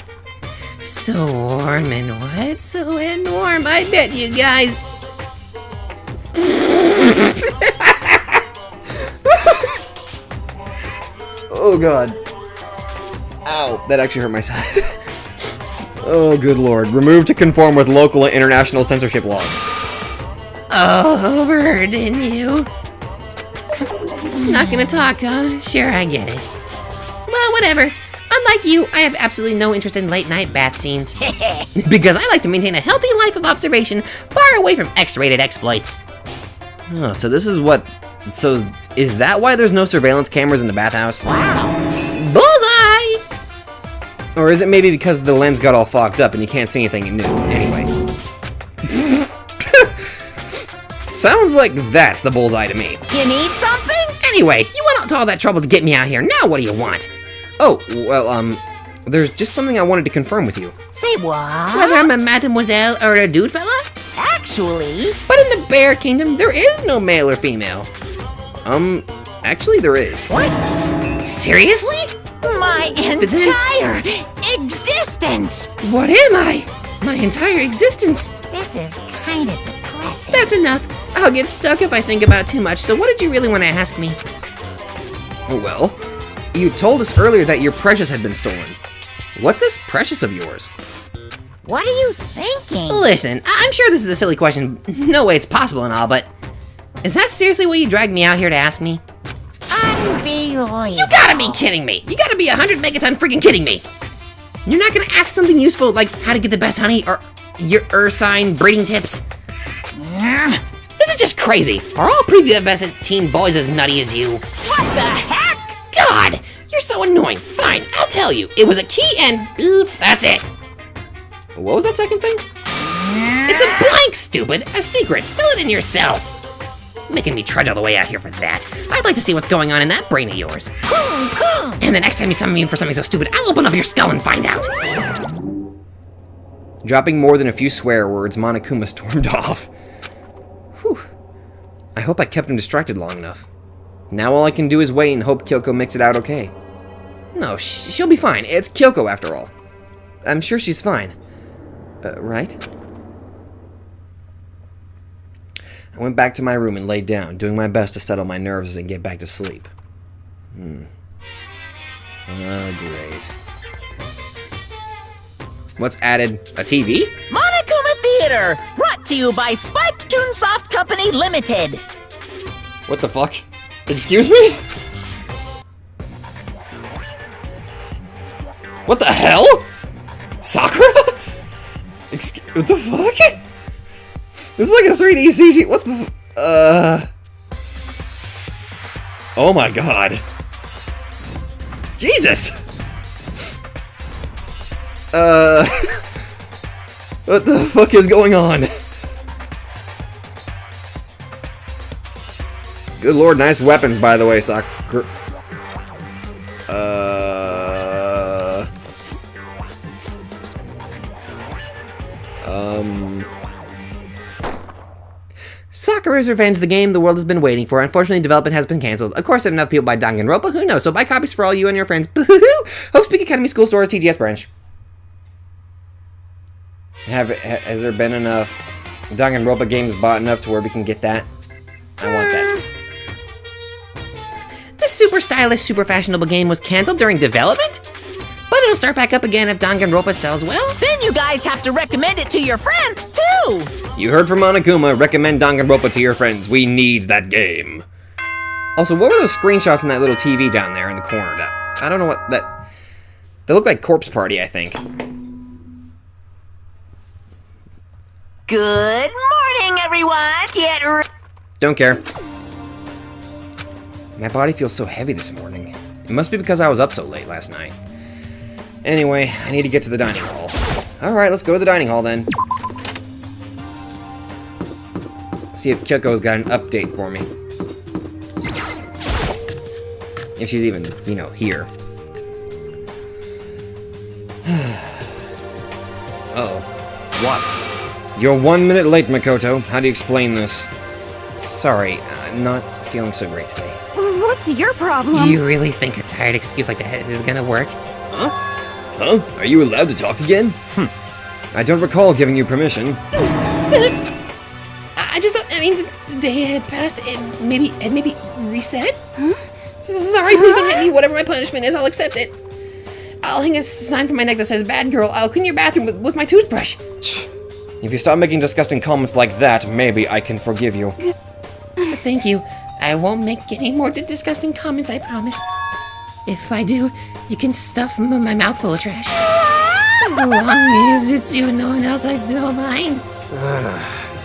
So warm and wet, so wet and warm. I bet you guys. Oh god. Ow, that actually hurt my side. Oh, good lord. Removed to conform with local and international censorship laws. Oh, overheard, didn't you? Not gonna talk, huh? Sure, I get it. Well, whatever. Unlike you, I have absolutely no interest in late night bath scenes. Because I like to maintain a healthy life of observation, far away from X-rated exploits. Oh, so this is what... So, is that why there's no surveillance cameras in the bathhouse? Bullseye! Or is it maybe because the lens got all fogged up and you can't see anything new? Anyway. Sounds like that's the bullseye to me. You need something? Anyway, you went out to all that trouble to get me out here. Now what do you want? Oh, well, there's just something I wanted to confirm with you. Say what? Whether I'm a mademoiselle or a dude fella? Actually, But in the Bear Kingdom, there is no male or female. Actually there is. what? Seriously? My entire existence! What am I? My entire existence. This is kind of depressing. That's enough. I'll get stuck if I think about it too much, so what did you really want to ask me? Well, you told us earlier that your Precious had been stolen. What's this Precious of yours? What are you thinking? Listen, I'm sure this is a silly question. No way it's possible and all, but... Is that seriously what you dragged me out here to ask me? Unbelievable. You gotta be kidding me! You gotta be 100 megaton freaking kidding me! You're not gonna ask something useful like how to get the best honey or your sign breeding tips? This is just crazy. Are all prepubescent teen boys as nutty as you? What the heck? God, you're so annoying. Fine, I'll tell you. It was a key and that's it. What was that second thing? It's a blank, stupid. A secret. Fill it in yourself. Making me trudge all the way out here for that. I'd like to see what's going on in that brain of yours. And the next time you summon me for something so stupid, I'll open up your skull and find out. Dropping more than a few swear words, Monokuma stormed off. Whew. I hope I kept him distracted long enough. Now all I can do is wait and hope Kyoko makes it out okay. No, she'll be fine. It's Kyoko after all. I'm sure she's fine. Right? I went back to my room and laid down, doing my best to settle my nerves and get back to sleep. Oh, great. What's added? A TV? Monokuma Theater, brought to you by Spike Toonsoft Company Limited. What the fuck? Excuse me? What the hell? Sakura? What the fuck? This is like a 3D CG. What the Oh my god. Jesus! What the fuck is going on? Good lord, nice weapons, by the way, Sakura. Sakura's Revenge, the game the world has been waiting for. Unfortunately, development has been cancelled. Of course, if enough people buy Danganronpa, who knows? So buy copies for all you and your friends. Hope Speak Academy School Store TGS branch. Has there been enough Danganronpa games bought enough to where we can get that? I want that. This super stylish, super fashionable game was cancelled during development? But it'll start back up again if Danganronpa sells well. Then you guys have to recommend it to your friends, too! You heard from Monokuma, recommend Danganronpa to your friends. We need that game. Also, what were those screenshots in that little TV down there in the corner? I don't know what that... They look like Corpse Party, I think. Good morning, everyone. Get ready. Don't care. My body feels so heavy this morning. It must be because I was up so late last night. Anyway, I need to get to the dining hall. Alright, let's go to the dining hall then. See if Kyoko's got an update for me. If she's even, you know, here. Uh-oh. What? You're 1 minute late, Makoto. How do you explain this? Sorry, I'm not feeling so great today. What's your problem? You really think a tired excuse like that is gonna work? Huh? Are you allowed to talk again? I don't recall giving you permission. I just thought that means it's the day had passed. It maybe reset? Huh? Sorry, please don't hit me. Whatever my punishment is, I'll accept it. I'll hang a sign from my neck that says, "Bad girl, I'll clean your bathroom with my toothbrush." If you stop making disgusting comments like that, maybe I can forgive you. Thank you. I won't make any more disgusting comments, I promise. If I do, you can stuff my mouth full of trash. As long as it's you and no one else, I don't mind.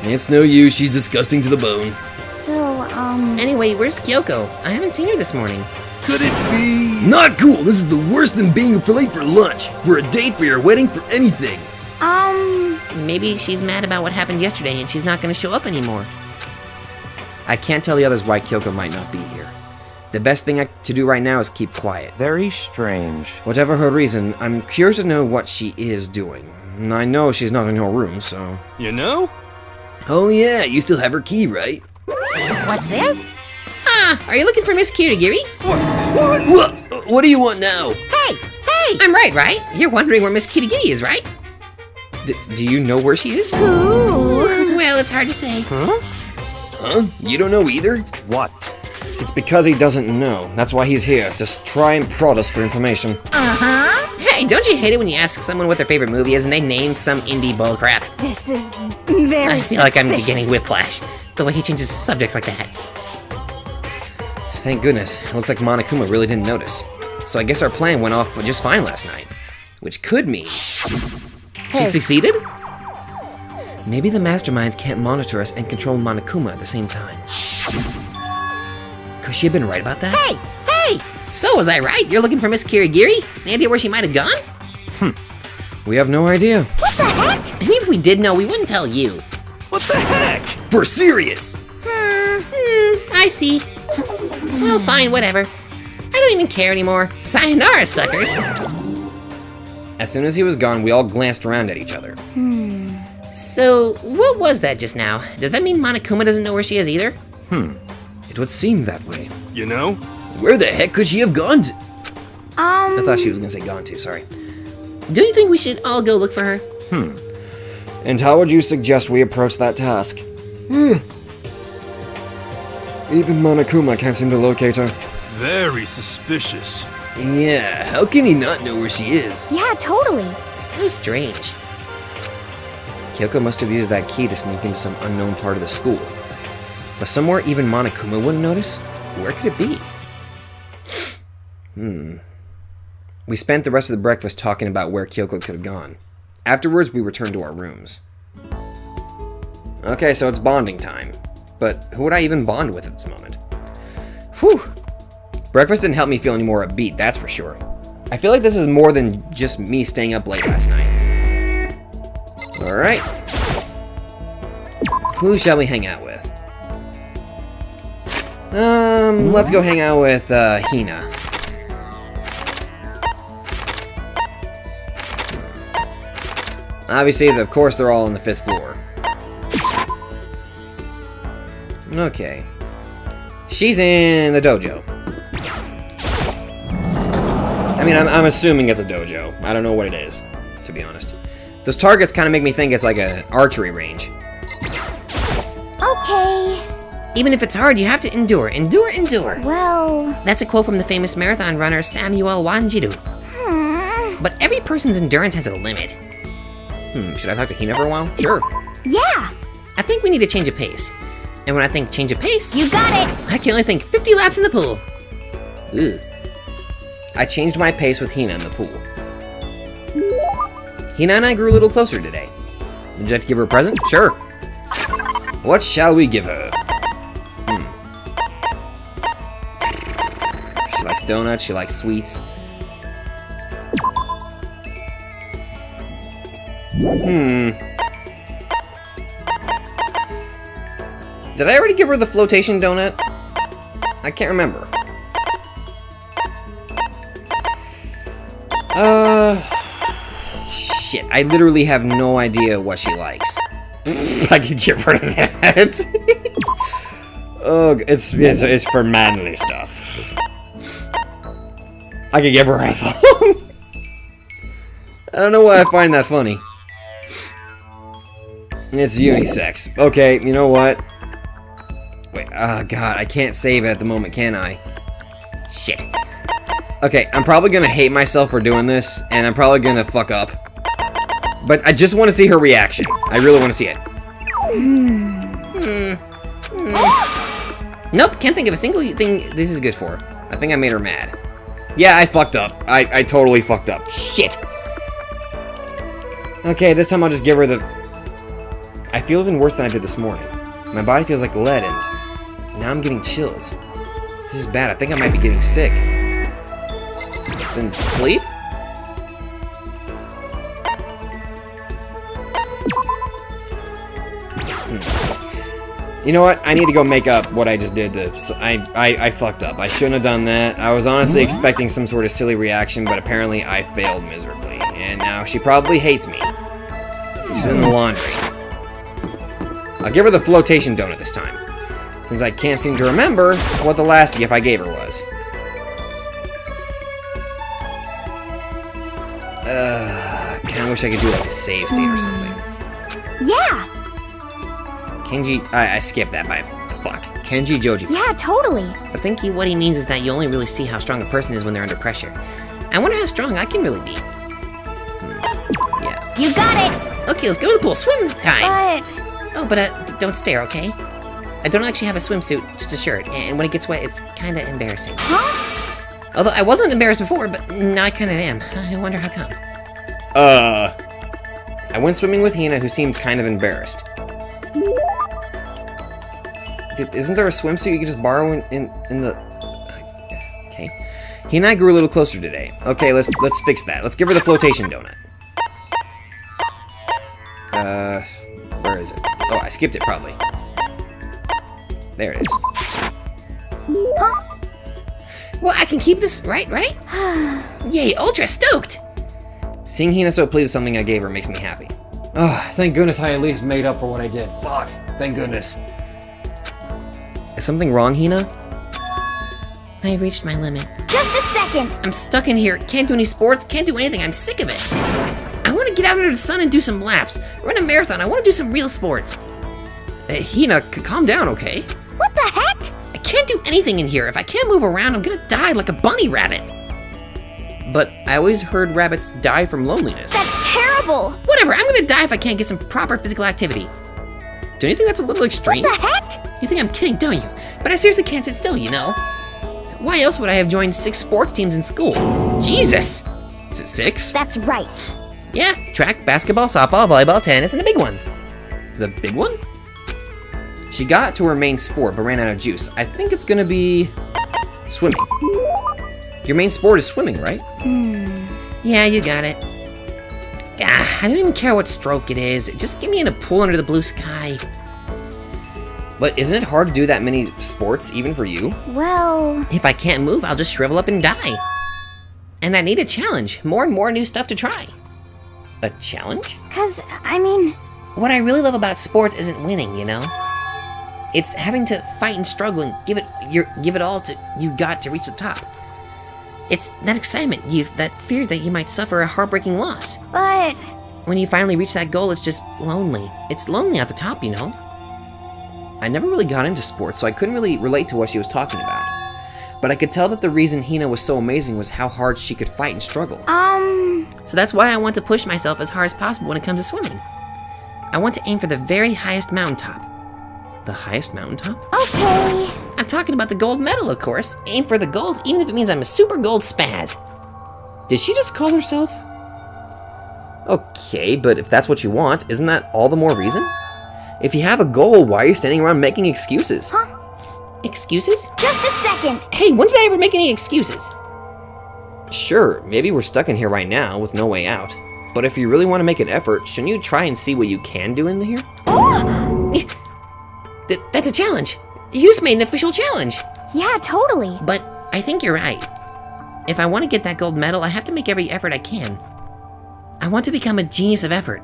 It's no use, she's disgusting to the bone. So, Anyway, where's Kyoko? I haven't seen her this morning. Could it be? Not cool. This is the worse than being late for lunch, for a date, for your wedding, for anything. Maybe she's mad about what happened yesterday and she's not going to show up anymore. I can't tell the others why Kyoko might not be here. The best thing to do right now is keep quiet. Very strange. Whatever her reason, I'm curious to know what she is doing. I know she's not in her room, so... You know? Oh yeah, you still have her key, right? What's this? Ah, are you looking for Miss Kirigiri? What do you want now? Hey! I'm right? You're wondering where Miss Kirigiri is, right? Do you know where she is? Well, it's hard to say. Huh? You don't know either? What? It's because he doesn't know. That's why he's here, to try and prod us for information. Hey, don't you hate it when you ask someone what their favorite movie is and they name some indie bullcrap? This is very I feel like I'm suspicious. getting whiplash, the way he changes subjects like that. Thank goodness. It looks like Monokuma really didn't notice. So I guess our plan went off just fine last night. Which could mean... She succeeded? Maybe the masterminds can't monitor us and control Monokuma at the same time. Could she have been right about that? Hey! Hey! So was I right? You're looking for Miss Kirigiri? Any idea where she might have gone? We have no idea. What the heck? And even if we did know, we wouldn't tell you. What the heck? For serious! I see. Well, fine, whatever. I don't even care anymore. Sayonara, suckers. As soon as he was gone, we all glanced around at each other. So, what was that just now? Does that mean Monokuma doesn't know where she is either? It would seem that way. You know? Where the heck could she have gone to? I thought she was gonna say gone to, sorry. Do you think we should all go look for her? And how would you suggest we approach that task? Even Monokuma can't seem to locate her. Very suspicious. Yeah, how can he not know where she is? Yeah, totally. So strange. Kyoko must have used that key to sneak into some unknown part of the school. But somewhere even Monokuma wouldn't notice? Where could it be? We spent the rest of the breakfast talking about where Kyoko could have gone. Afterwards, we returned to our rooms. Okay, so it's bonding time. But who would I even bond with at this moment? Whew! Breakfast didn't help me feel any more upbeat, that's for sure. I feel like this is more than just me staying up late last night. Alright. Who shall we hang out with? Let's go hang out with, Hina. Obviously, of course, they're all on the 5th floor. Okay. She's in the dojo. I mean, I'm assuming it's a dojo. I don't know what it is, to be honest. Those targets kind of make me think it's like an archery range. Okay. Even if it's hard, you have to endure, endure, endure. Well, That's a quote from the famous marathon runner Samuel Wanjiru. But every person's endurance has a limit. Should I talk to Hina for a while? Sure. yeah. I think we need a change of pace. And when I think change of pace, You got it. I can only think 50 laps in the pool. Ugh. I changed my pace with Hina in the pool. Hina and I grew a little closer today. Would you like to give her a present? Sure. What shall we give her? She likes donuts, she likes sweets. Did I already give her the flotation donut? I can't remember. Shit, I literally have no idea what she likes. I could get rid of that. Oh, it's for manly stuff. I could give her a thumb. I don't know why I find that funny. It's unisex. Okay, you know what? Wait, oh god, I can't save it at the moment, can I? Shit. Okay, I'm probably gonna hate myself for doing this, and I'm probably gonna fuck up. But I just want to see her reaction. I really want to see it. Nope, can't think of a single thing This is good for. I think I made her mad. Yeah, I fucked up. I totally fucked up. Shit. Okay, this time I'll just give her the... I feel even worse than I did this morning. My body feels like lead, and now I'm getting chills. This is bad. I think I might be getting sick. Then sleep? You know what? I need to go make up what I just did to... I fucked up. I shouldn't have done that. I was honestly expecting some sort of silly reaction, but apparently I failed miserably. And now she probably hates me. She's in the laundry. I'll give her the flotation donut this time, since I can't seem to remember what the last gift I gave her was. Kinda wish I could do like a save state or something. Yeah. Kenji, I skipped that by fuck. Kenji Joji. Yeah, totally. I think what he means is that you only really see how strong a person is when they're under pressure. I wonder how strong I can really be. Yeah. You got it. Okay, let's go to the pool. Swim time. But Oh, but don't stare, okay? I don't actually have a swimsuit, just a shirt, and when it gets wet, it's kind of embarrassing. huh? Although I wasn't embarrassed before, but now I kind of am. I wonder how come. I went swimming with Hina, who seemed kind of embarrassed. Isn't there a swimsuit you could just borrow in the... Okay. He and I grew a little closer today. Okay, let's fix that. Let's give her the flotation donut. Where is it? Oh, I skipped it, probably. There it is. Well, I can keep this, right? Yay, ultra stoked! Seeing Hina so pleased with something I gave her makes me happy. Oh, thank goodness I at least made up for what I did. Fuck. Thank goodness. Is something wrong, Hina? I reached my limit. Just a second. I'm stuck in here, can't do any sports, can't do anything, I'm sick of it. I want to get out under the sun and do some laps, run a marathon, I want to do some real sports. Hey, Hina, calm down, okay? What the heck? I can't do anything in here. If I can't move around, I'm gonna die like a bunny rabbit. But I always heard rabbits die from loneliness. That's terrible. Whatever, I'm gonna die if I can't get some proper physical activity. Don't you think that's a little extreme? What the heck? You think I'm kidding, don't you? But I seriously can't sit still, you know? Why else would I have joined 6 sports teams in school? Jesus! Is it 6? That's right. Yeah, track, basketball, softball, volleyball, tennis, and the big one. The big one? She got to her main sport, but ran out of juice. I think it's gonna be... swimming. Your main sport is swimming, right? Yeah, you got it. Ah, I don't even care what stroke it is. Just get me in a pool under the blue sky. But isn't it hard to do that many sports, even for you? Well, If I can't move, I'll just shrivel up and die. And I need a challenge. More and more new stuff to try. A challenge? I mean, What I really love about sports isn't winning, you know? It's having to fight and struggle and give it all you got to reach the top. It's that excitement, that fear that you might suffer a heartbreaking loss. but When you finally reach that goal, it's just lonely. It's lonely at the top, you know? I never really got into sports, so I couldn't really relate to what she was talking about. But I could tell that the reason Hina was so amazing was how hard she could fight and struggle. So that's why I want to push myself as hard as possible when it comes to swimming. I want to aim for the very highest mountaintop. The highest mountaintop? okay. I'm talking about the gold medal, of course. Aim for the gold, even if it means I'm a super gold spaz. Did she just call herself? Okay, but if that's what you want, isn't that all the more reason? If you have a goal, why are you standing around making excuses? Excuses? Just a second. Hey, when did I ever make any excuses? Sure, maybe we're stuck in here right now with no way out. But if you really want to make an effort, shouldn't you try and see what you can do in here? That's a challenge. You just made an official challenge. Yeah, totally. But I think you're right. If I want to get that gold medal, I have to make every effort I can. I want to become a genius of effort.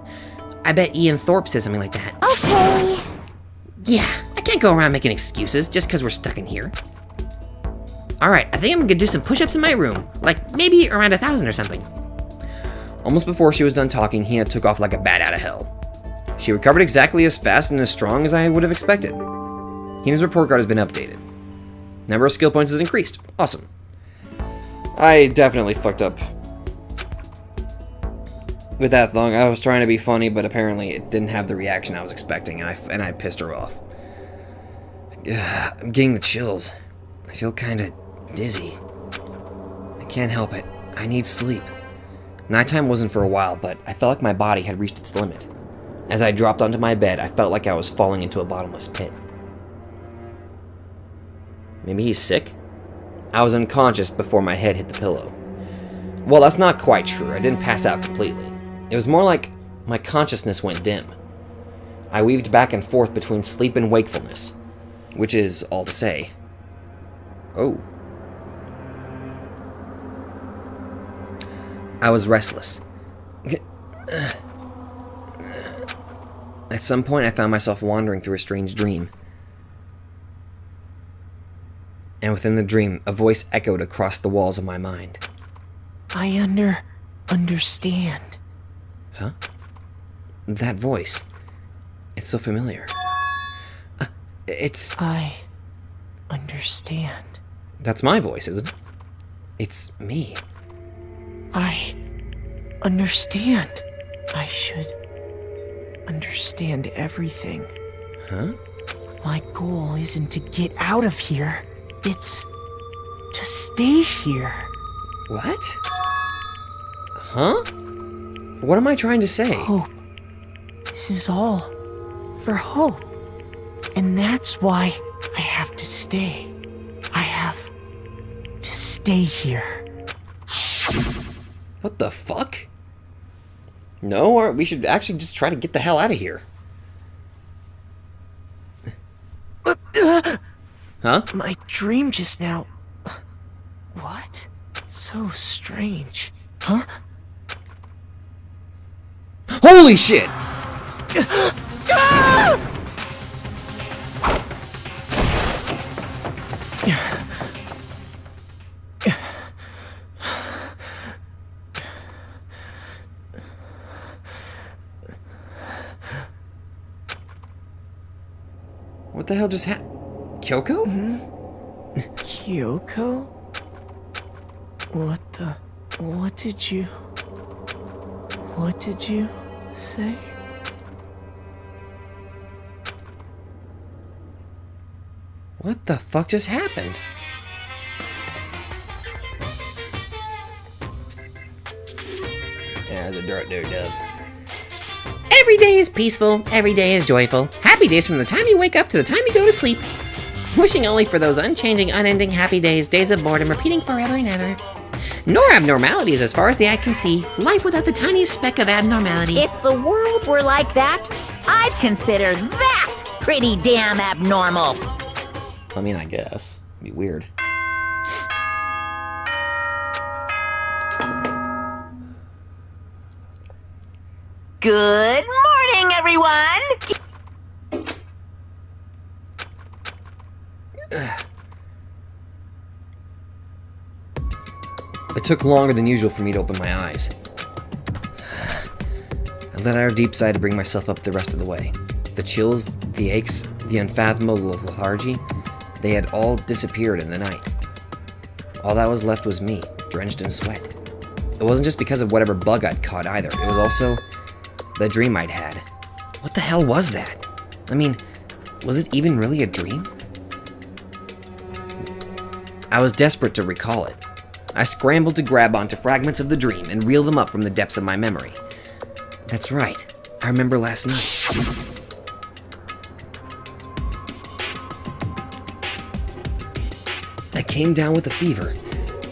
I bet Ian Thorpe said something like that. Okay. Yeah, I can't go around making excuses just because we're stuck in here. Alright, I think I'm gonna do some push-ups in my room. Like, maybe around 1,000 or something. Almost before she was done talking, Hina took off like a bat out of hell. She recovered exactly as fast and as strong as I would have expected. Hina's report card has been updated. Number of skill points has increased. Awesome. I definitely fucked up with that thong. I was trying to be funny, but apparently it didn't have the reaction I was expecting, and I pissed her off. Ugh, I'm getting the chills. I feel kinda dizzy. I can't help it. I need sleep. Nighttime wasn't for a while, but I felt like my body had reached its limit. As I dropped onto my bed, I felt like I was falling into a bottomless pit. Maybe he's sick? I was unconscious before my head hit the pillow. Well, that's not quite true. I didn't pass out completely. It was more like my consciousness went dim. I weaved back and forth between sleep and wakefulness, which is all to say. Oh. I was restless. At some point, I found myself wandering through a strange dream. And within the dream, a voice echoed across the walls of my mind. I understand. Huh? That voice. It's so familiar. It's... I understand. That's my voice, isn't it? It's me. I understand. I should understand everything. Huh? My goal isn't to get out of here. It's to stay here. What? Huh? What am I trying to say? Hope This is all for Hope. And that's why I have to stay. I have to stay here. What the fuck? No, or we should actually just try to get the hell out of here. Huh? My dream just now. What? So strange. Huh? Holy shit! What the hell just happened? Kyoko? Kyoko? What did you say? What the fuck just happened? Yeah, the dirt there, dove. Every day is peaceful, every day is joyful. Happy days from the time you wake up to the time you go to sleep. Wishing only for those unchanging, unending happy days, days of boredom repeating forever and ever. Nor abnormalities as far as the eye can see. Life without the tiniest speck of abnormality. If the world were like that, I'd consider that pretty damn abnormal. I mean, I guess. It'd be weird. Good morning, everyone. It took longer than usual for me to open my eyes. I let out a deep sigh to bring myself up the rest of the way. The chills, the aches, the unfathomable lethargy, they had all disappeared in the night. All that was left was me, drenched in sweat. It wasn't just because of whatever bug I'd caught either. It was also the dream I'd had. What the hell was that? I mean, was it even really a dream? I was desperate to recall it. I scrambled to grab onto fragments of the dream and reel them up from the depths of my memory. That's right. I remember last night. I came down with a fever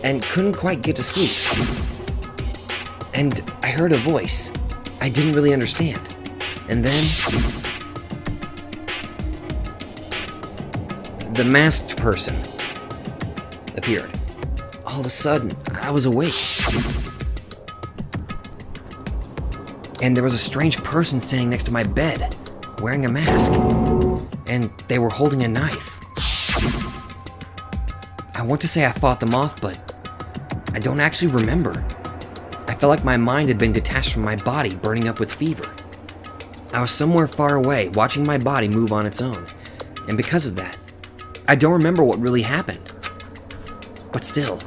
and couldn't quite get to sleep. And I heard a voice I didn't really understand. And then the masked person appeared. All of a sudden, I was awake. And there was a strange person standing next to my bed, wearing a mask. And they were holding a knife. I want to say I fought them off, but I don't actually remember. I felt like my mind had been detached from my body, burning up with fever. I was somewhere far away, watching my body move on its own. And because of that, I don't remember what really happened. But still,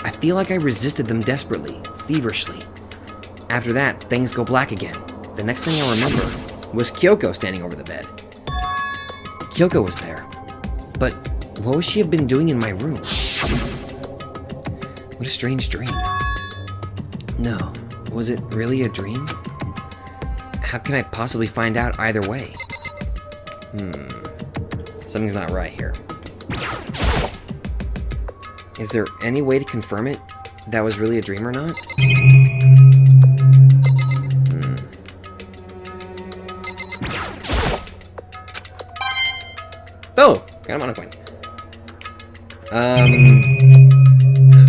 I feel like I resisted them desperately, feverishly. After that, things go black again. The next thing I remember was Kyoko standing over the bed. Kyoko was there. But what would she have been doing in my room? What a strange dream. No, was it really a dream? How can I possibly find out either way? Something's not right here. Is there any way to confirm it? That was really a dream or not? Oh! Got a monocoin.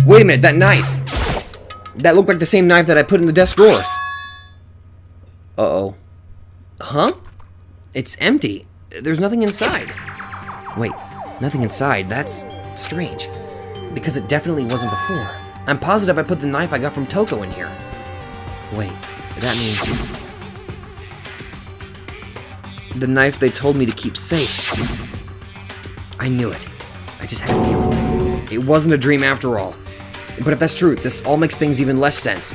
Wait a minute, that knife! That looked like the same knife that I put in the desk drawer. Uh-oh. Huh? It's empty. There's nothing inside. Wait, nothing inside? That's strange. Because it definitely wasn't before. I'm positive I put the knife I got from Toko in here. Wait, that means... the knife they told me to keep safe. I knew it. I just had a feeling. It wasn't a dream after all. But if that's true, this all makes things even less sense.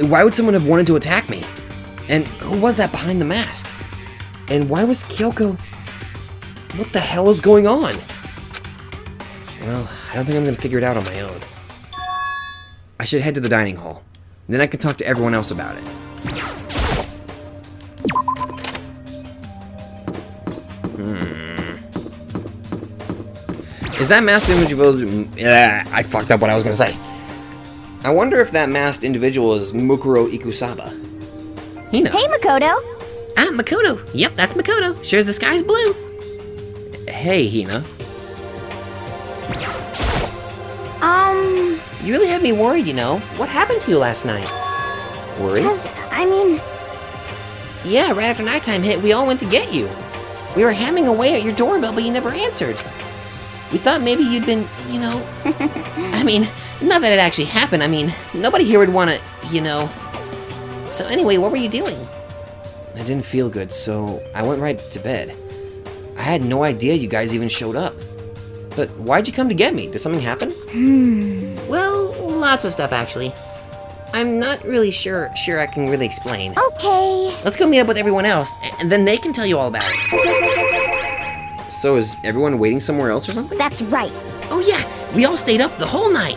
Why would someone have wanted to attack me? And who was that behind the mask? And why was Kyoko... What the hell is going on? Well, I don't think I'm going to figure it out on my own. I should head to the dining hall. Then I can talk to everyone else about it. Is that masked individual... I fucked up what I was gonna say. I wonder if that masked individual is Mukuro Ikusaba. Hina. Hey, Makoto. Ah, Makoto. Yep, that's Makoto. Sure as the sky's blue. Hey, Hina. You really had me worried, you know. What happened to you last night? Worried? I mean, Yeah, right after nighttime hit, we all went to get you. We were hammering away at your doorbell, but you never answered. We thought maybe you'd been, you know... I mean, not that it actually happened. I mean, nobody here would want to, you know... So anyway, what were you doing? I didn't feel good, so I went right to bed. I had no idea you guys even showed up. But why'd you come to get me? Did something happen? Well, lots of stuff, actually. I'm not really sure I can really explain. okay. Let's go meet up with everyone else, and then they can tell you all about it. So is everyone waiting somewhere else or something? That's right. Oh yeah, we all stayed up the whole night.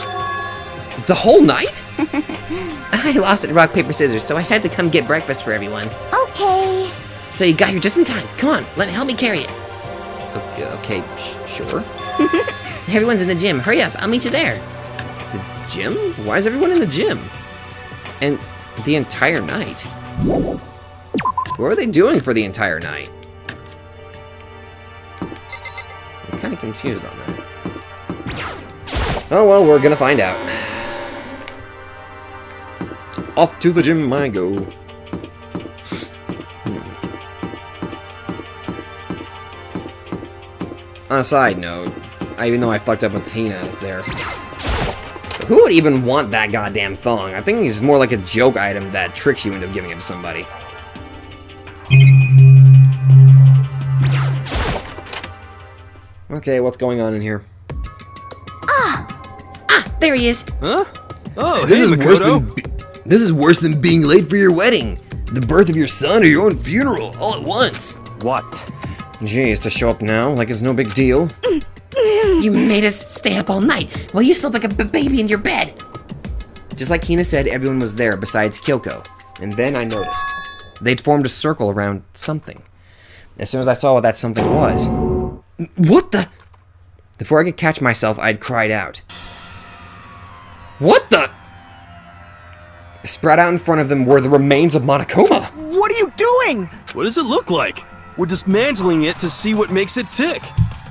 The whole night? I lost at rock, paper, scissors, so I had to come get breakfast for everyone. Okay. So you got here just in time. Come on, help me carry it. Okay, sure. Everyone's in the gym. Hurry up, I'll meet you there. The gym? Why is everyone in the gym? And the entire night? What were they doing for the entire night? I'm kind of confused on that. Oh well, we're gonna find out. Off to the gym I go. On a side note, even though I fucked up with Hina there, who would even want that goddamn thong? I think it's more like a joke item that tricks you into giving it to somebody. Okay, what's going on in here? There he is. Huh? Oh, This hey, is worse Makoto. than this is worse than being late for your wedding, the birth of your son, or your own funeral, all at once. What? Jeez, to show up now like it's no big deal. You made us stay up all night while you slept like a baby in your bed. Just like Hina said, everyone was there besides Kyoko. And then I noticed. They'd formed a circle around something. As soon as I saw what that something was... What the... Before I could catch myself, I'd cried out. What the... Spread out in front of them were the remains of Monokuma. What are you doing? What does it look like? We're dismantling it to see what makes it tick.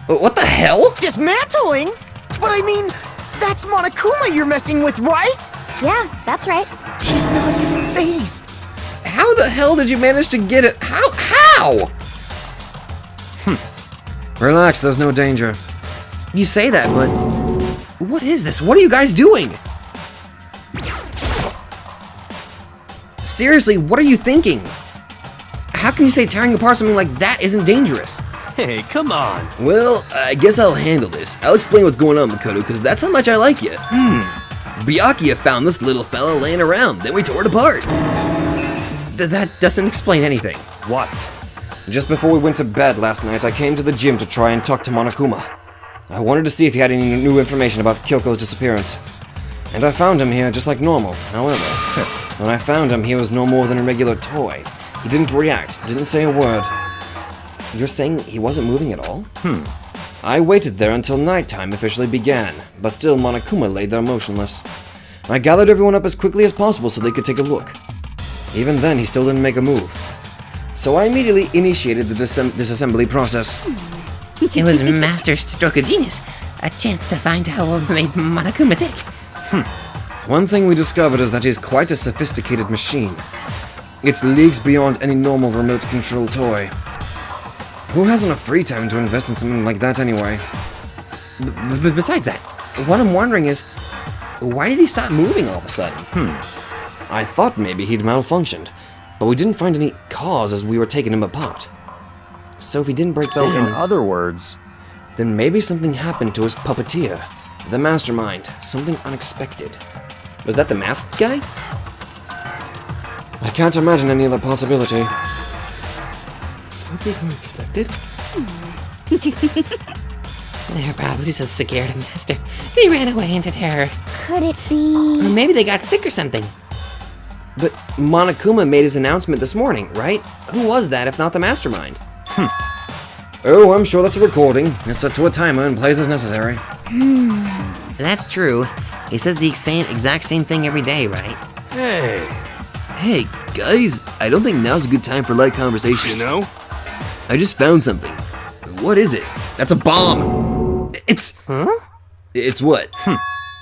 What the hell? Dismantling? But I mean, that's Monokuma you're messing with, right? Yeah, that's right. She's not even phased. How the hell did you manage to get it? How? Relax, there's no danger. You say that, but... What is this? What are you guys doing? Seriously, what are you thinking? How can you say tearing apart something like that isn't dangerous? Hey, come on. Well, I guess I'll handle this. I'll explain what's going on, Makoto, because that's how much I like you. Byakuya found this little fella laying around, then we tore it apart. That doesn't explain anything. What? Just before we went to bed last night, I came to the gym to try and talk to Monokuma. I wanted to see if he had any new information about Kyoko's disappearance. And I found him here just like normal. However, when I found him, he was no more than a regular toy. He didn't react, didn't say a word. You're saying he wasn't moving at all? I waited there until nighttime officially began, but still Monokuma lay there motionless. I gathered everyone up as quickly as possible so they could take a look. Even then, he still didn't make a move. So I immediately initiated the disassembly process. It was master stroke of genius. A chance to find out what made Monokuma tick. One thing we discovered is that he's quite a sophisticated machine. It's leagues beyond any normal remote control toy. Who has enough free time to invest in something like that anyway? Besides that, what I'm wondering is, why did he stop moving all of a sudden? I thought maybe he'd malfunctioned, but we didn't find any cause as we were taking him apart. So if he didn't break So, in down, other words, then maybe something happened to his puppeteer, the mastermind, something unexpected. Was that the masked guy? I can't imagine any other possibility. Something unexpected? They're probably so scared of Master, they ran away into terror. Could it be? Or maybe they got sick or something. But Monokuma made his announcement this morning, right? Who was that if not the mastermind? Oh, I'm sure that's a recording. It's set to a timer and plays as necessary. That's true. He says the exact same thing every day, right? Hey, guys, I don't think now's a good time for light conversation. You know? I just found something. What is it? That's a bomb! It's... Huh? It's what?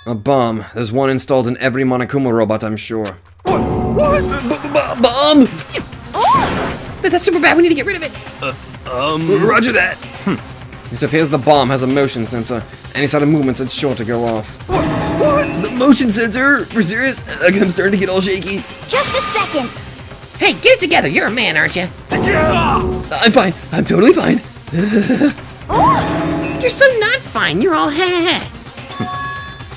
A bomb. There's one installed in every Monokuma robot, I'm sure. What? Bomb? That's super bad. We need to get rid of it. Roger that. It appears the bomb has a motion sensor. Any sort of movements, it's sure to go off. What? The motion sensor? For serious? I'm starting to get all shaky. Just a second. Hey, get it together. You're a man, aren't you? I'm fine. I'm totally fine. You're so not fine. You're all heh.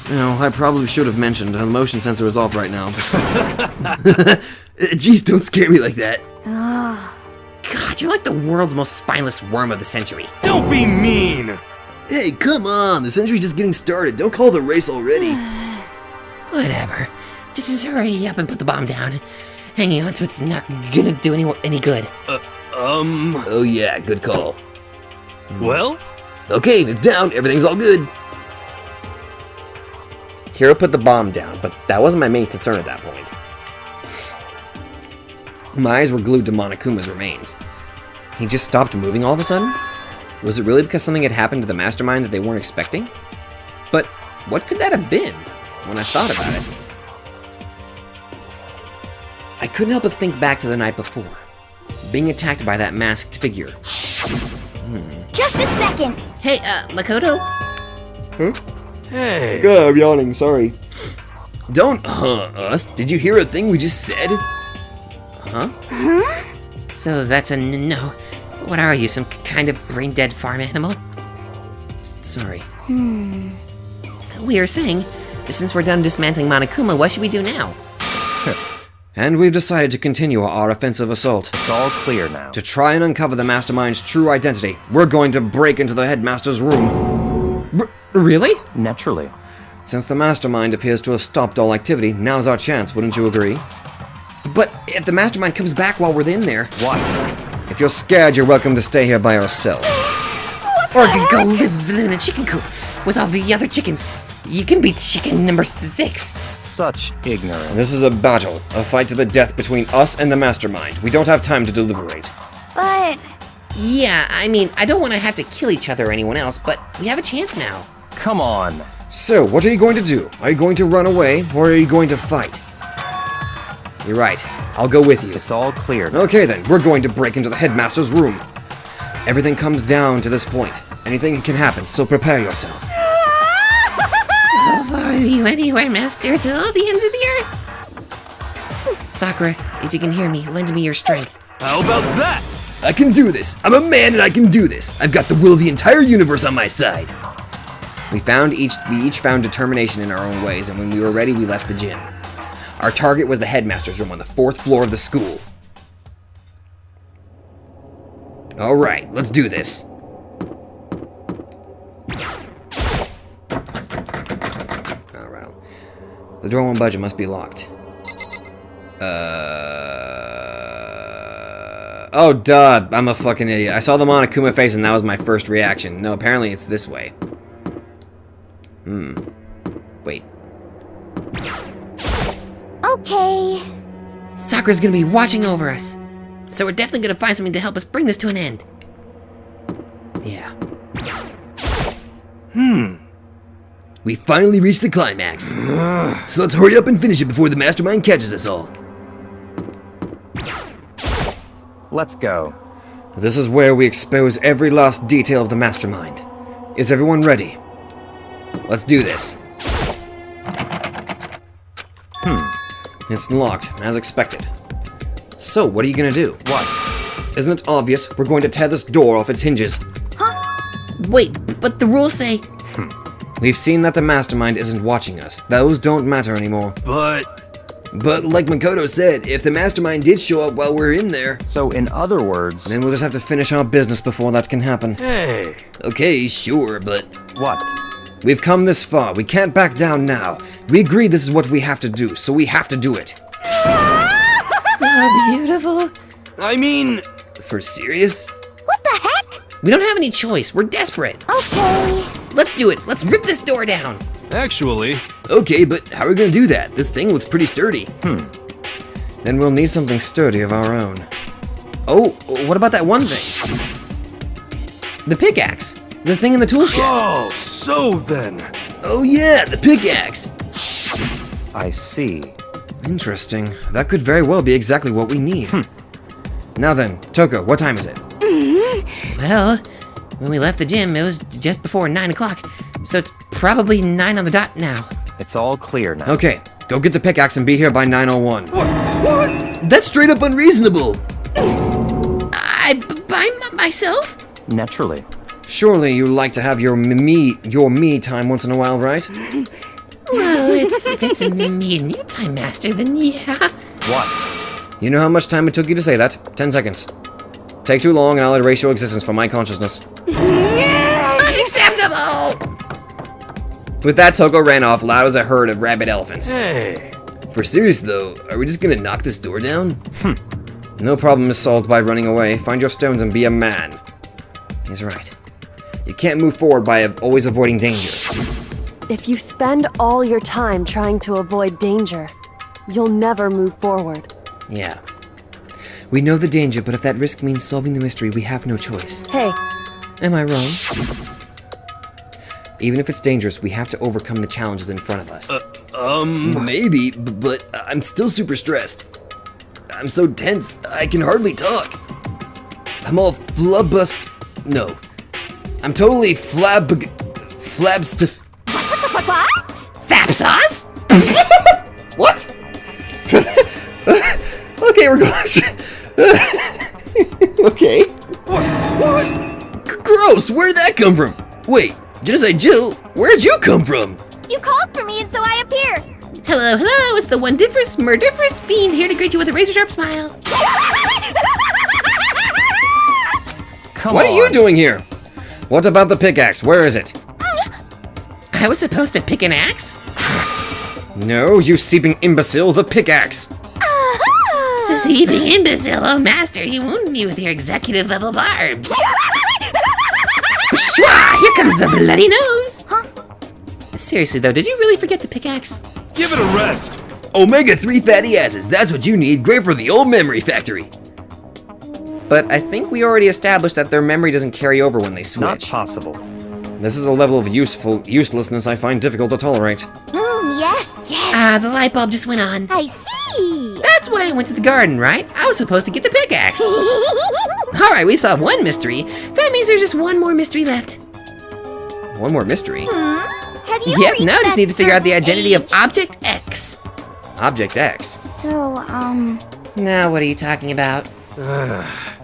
You know, I probably should have mentioned the motion sensor is off right now. Jeez, don't scare me like that. God, you're like the world's most spineless worm of the century. Don't be mean! Hey, come on. The century's just getting started. Don't call the race already. Whatever. Just hurry up and put the bomb down. Hanging on to it's not gonna do any good. Oh yeah, good call. Well? Okay, it's down. Everything's all good. Hiro put the bomb down, but that wasn't my main concern at that point. My eyes were glued to Monokuma's remains. He just stopped moving all of a sudden? Was it really because something had happened to the mastermind that they weren't expecting? But what could that have been, when I thought about it? I couldn't help but think back to the night before, being attacked by that masked figure. Just a second. Hey, Makoto? Hey. God, I'm yawning, sorry. Don't us. Did you hear a thing we just said? So that's a no. What are you, some kind of brain-dead farm animal? Sorry. We are saying, since we're done dismantling Monokuma, what should we do now? And we've decided to continue our offensive assault. It's all clear now. To try and uncover the mastermind's true identity, we're going to break into the headmaster's room. Really? Naturally. Since the mastermind appears to have stopped all activity, now's our chance, wouldn't you agree? But if the mastermind comes back while we're in there... What? If you're scared, you're welcome to stay here by yourself. Or go live in a chicken coop with all the other chickens. You can be chicken number 6. Such ignorance. This is a battle, a fight to the death between us and the mastermind. We don't have time to deliberate. But Yeah, I mean, I don't want to have to kill each other or anyone else, but we have a chance now. Come on. So, what are you going to do? Are you going to run away, or are you going to fight? You're right. I'll go with you. It's all clear now. Okay then, we're going to break into the headmaster's room. Everything comes down to this point. Anything can happen, so prepare yourself. I'll follow you anywhere, master, to all the ends of the earth. Sakura, if you can hear me, lend me your strength. How about that? I can do this. I'm a man and I can do this. I've got the will of the entire universe on my side. We each found determination in our own ways, and when we were ready, we left the gym. Our target was the headmaster's room on the 4th floor of the school. Alright, let's do this. Alright. The door won't budge, it must be locked. Oh, duh, I'm a fucking idiot. I saw the Monokuma face and that was my first reaction. No, apparently it's this way. Wait. okay. Sakura's gonna be watching over us. So we're definitely gonna find something to help us bring this to an end. Yeah. We finally reached the climax. So let's hurry up and finish it before the mastermind catches us all. Let's go. This is where we expose every last detail of the mastermind. Is everyone ready? Let's do this. It's locked, as expected. So, what are you gonna do? What? Isn't it obvious? We're going to tear this door off its hinges. Wait, but the rules say... We've seen that the mastermind isn't watching us. Those don't matter anymore. But like Makoto said, if the mastermind did show up while we're in there... So, in other words... Then we'll just have to finish our business before that can happen. Hey. Okay, sure, but... What? We've come this far. We can't back down now. We agreed this is what we have to do, so we have to do it. So beautiful. I mean... For serious? What the heck? We don't have any choice. We're desperate. Okay. Let's do it. Let's rip this door down. Actually, Okay, but how are we gonna do that? This thing looks pretty sturdy. Then we'll need something sturdy of our own. Oh, what about that one thing? The pickaxe. The thing in the tool shed. oh, so then. Oh yeah, the pickaxe. I see. Interesting. That could very well be exactly what we need. Now then, Toko, what time is it? Well, when we left the gym, it was just before 9 o'clock. So it's probably 9 on the dot now. It's all clear now. Okay, go get the pickaxe and be here by 9:01. What? That's straight up unreasonable. By myself? Naturally. Surely you like to have your me time once in a while, right? Well, if it's me and you, Time Master, then yeah. What? You know how much time it took you to say that? 10 seconds. Take too long and I'll erase your existence from my consciousness. Unacceptable! With that, Toko ran off loud as a herd of rabid elephants. Hey. For serious though, are we just gonna knock this door down? No problem is solved by running away. Find your stones and be a man. He's right. You can't move forward by always avoiding danger. If you spend all your time trying to avoid danger, you'll never move forward. Yeah. We know the danger, but if that risk means solving the mystery, we have no choice. Hey, Am I wrong? Even if it's dangerous, we have to overcome the challenges in front of us. Maybe, but I'm still super stressed. I'm so tense, I can hardly talk. I'm all flubbust. No. I'm totally flabstuff. What? Fap sauce? What? Okay, we're going. Okay. What? Gross, where'd that come from? Wait, Genocide Jill, where'd you come from? You called for me and so I appeared. Hello, hello, it's the wondiferous, murdiferous fiend here to greet you with a razor-sharp smile. Come What on. are you doing here? What about the pickaxe? Where is it? I was supposed to pick an axe? No, you seeping imbecile, the pickaxe! Seeping imbecile, oh master, you wounded me with your executive level barbs. Shwa, here comes the bloody nose. Seriously though, did you really forget the pickaxe? Give it a rest. Omega-3 fatty acids, that's what you need. Great for the old memory factory. But I think we already established that their memory doesn't carry over when they Not switch. possible. This is a level of uselessness I find difficult to tolerate. Yes, yes. Ah, the light bulb just went on. I see. That's why I went to the garden, right? I was supposed to get the pickaxe. Alright, we've solved one mystery. That means there's just one more mystery left. One more mystery. Have you Yep, reached now I just that need to figure out the certain identity of age? Object X. Object X. So, Now, what are you talking about?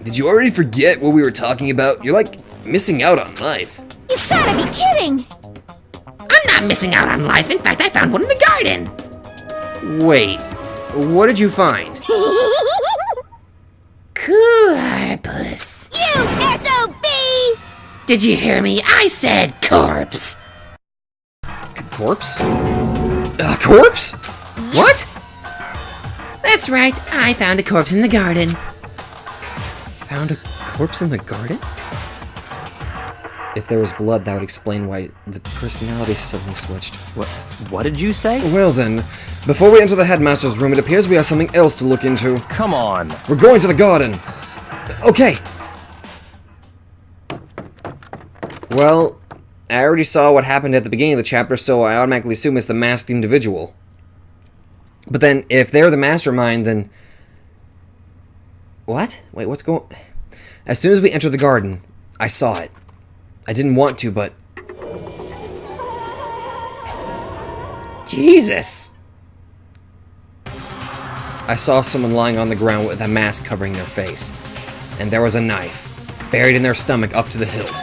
Did you already forget what we were talking about? You're like missing out on life. you've gotta be kidding. I'm not missing out on life. In fact, I found one in the garden. Wait, what did you find? Corpus. You SOB! Did you hear me? I said corpse. Corpse? Corpse? What? That's right. I found a corpse in the garden. Found a corpse in the garden? If there was blood, that would explain why the personality suddenly switched. What did you say? Well then, before we enter the headmaster's room, it appears we have something else to look into. Come on. We're going to the garden. Okay. Well, I already saw what happened at the beginning of the chapter, so I automatically assume it's the masked individual. But then, if they're the mastermind, then... What? Wait, what's going... As soon as we entered the garden, I saw it. I didn't want to, but... Jesus! I saw someone lying on the ground with a mask covering their face. And there was a knife, buried in their stomach up to the hilt.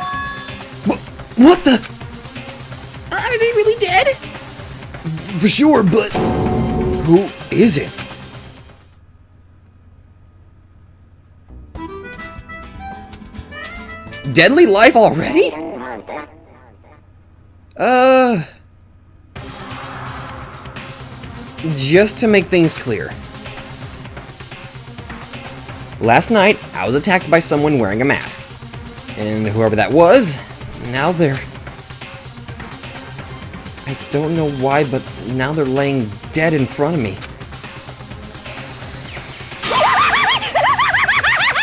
What the? Are they really dead? For sure, but Who is it? Deadly life already? Just to make things clear. Last night, I was attacked by someone wearing a mask. And whoever that was, now they're... I don't know why, but now they're laying dead in front of me.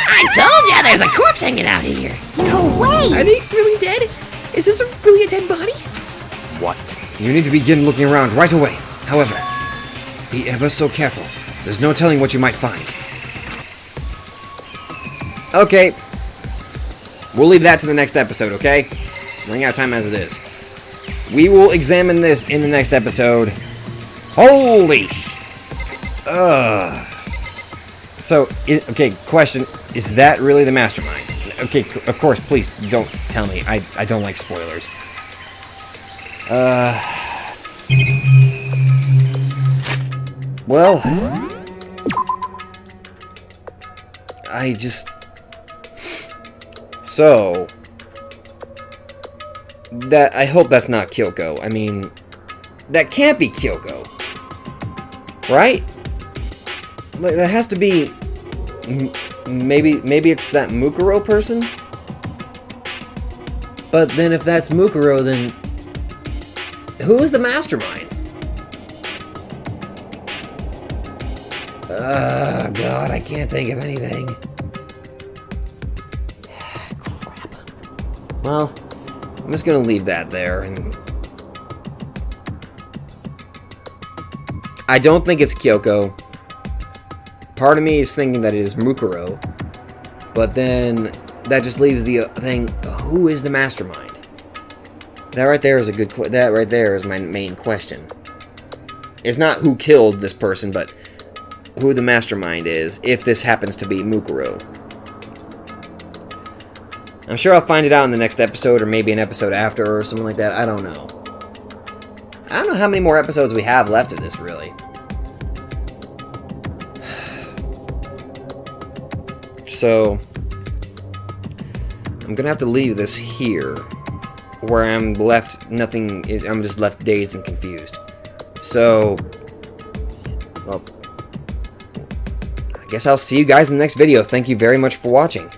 I told ya there's a corpse hanging out here. No way! Are they really dead? Is this really a dead body? What? You need to begin looking around right away. However, be ever so careful. There's no telling what you might find. Okay. We'll leave that to the next episode, okay? Running out of time as it is. We will examine this in the next episode. Holy So, okay, question. Is that really the mastermind? Okay, of course, please don't tell me. I don't like spoilers. Well, So, I hope that's not Kyoko. I mean, that can't be Kyoko. Right? Like, that has to be... Maybe it's that Mukuro person? But then if that's Mukuro, then... Who is the mastermind? God, I can't think of anything. Crap. Well, I'm just gonna leave that there, and... I don't think it's Kyoko. Part of me is thinking that it is Mukuro, but then that just leaves the thing, who is the mastermind? That right there is a good that right there is my main question. It's not who killed this person, but who the mastermind is, if this happens to be Mukuro. I'm sure I'll find it out in the next episode, or maybe an episode after, or something like that. I don't know. I don't know how many more episodes we have left of this, really. So, I'm gonna have to leave this here, where I'm just left dazed and confused. So, well, I guess I'll see you guys in the next video. Thank you very much for watching.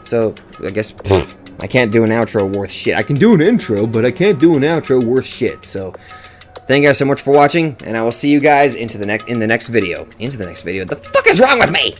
So, I guess, I can't do an outro worth shit. I can do an intro, but I can't do an outro worth shit. So, thank you guys so much for watching, and I will see you guys in the next video. The fuck is wrong with me?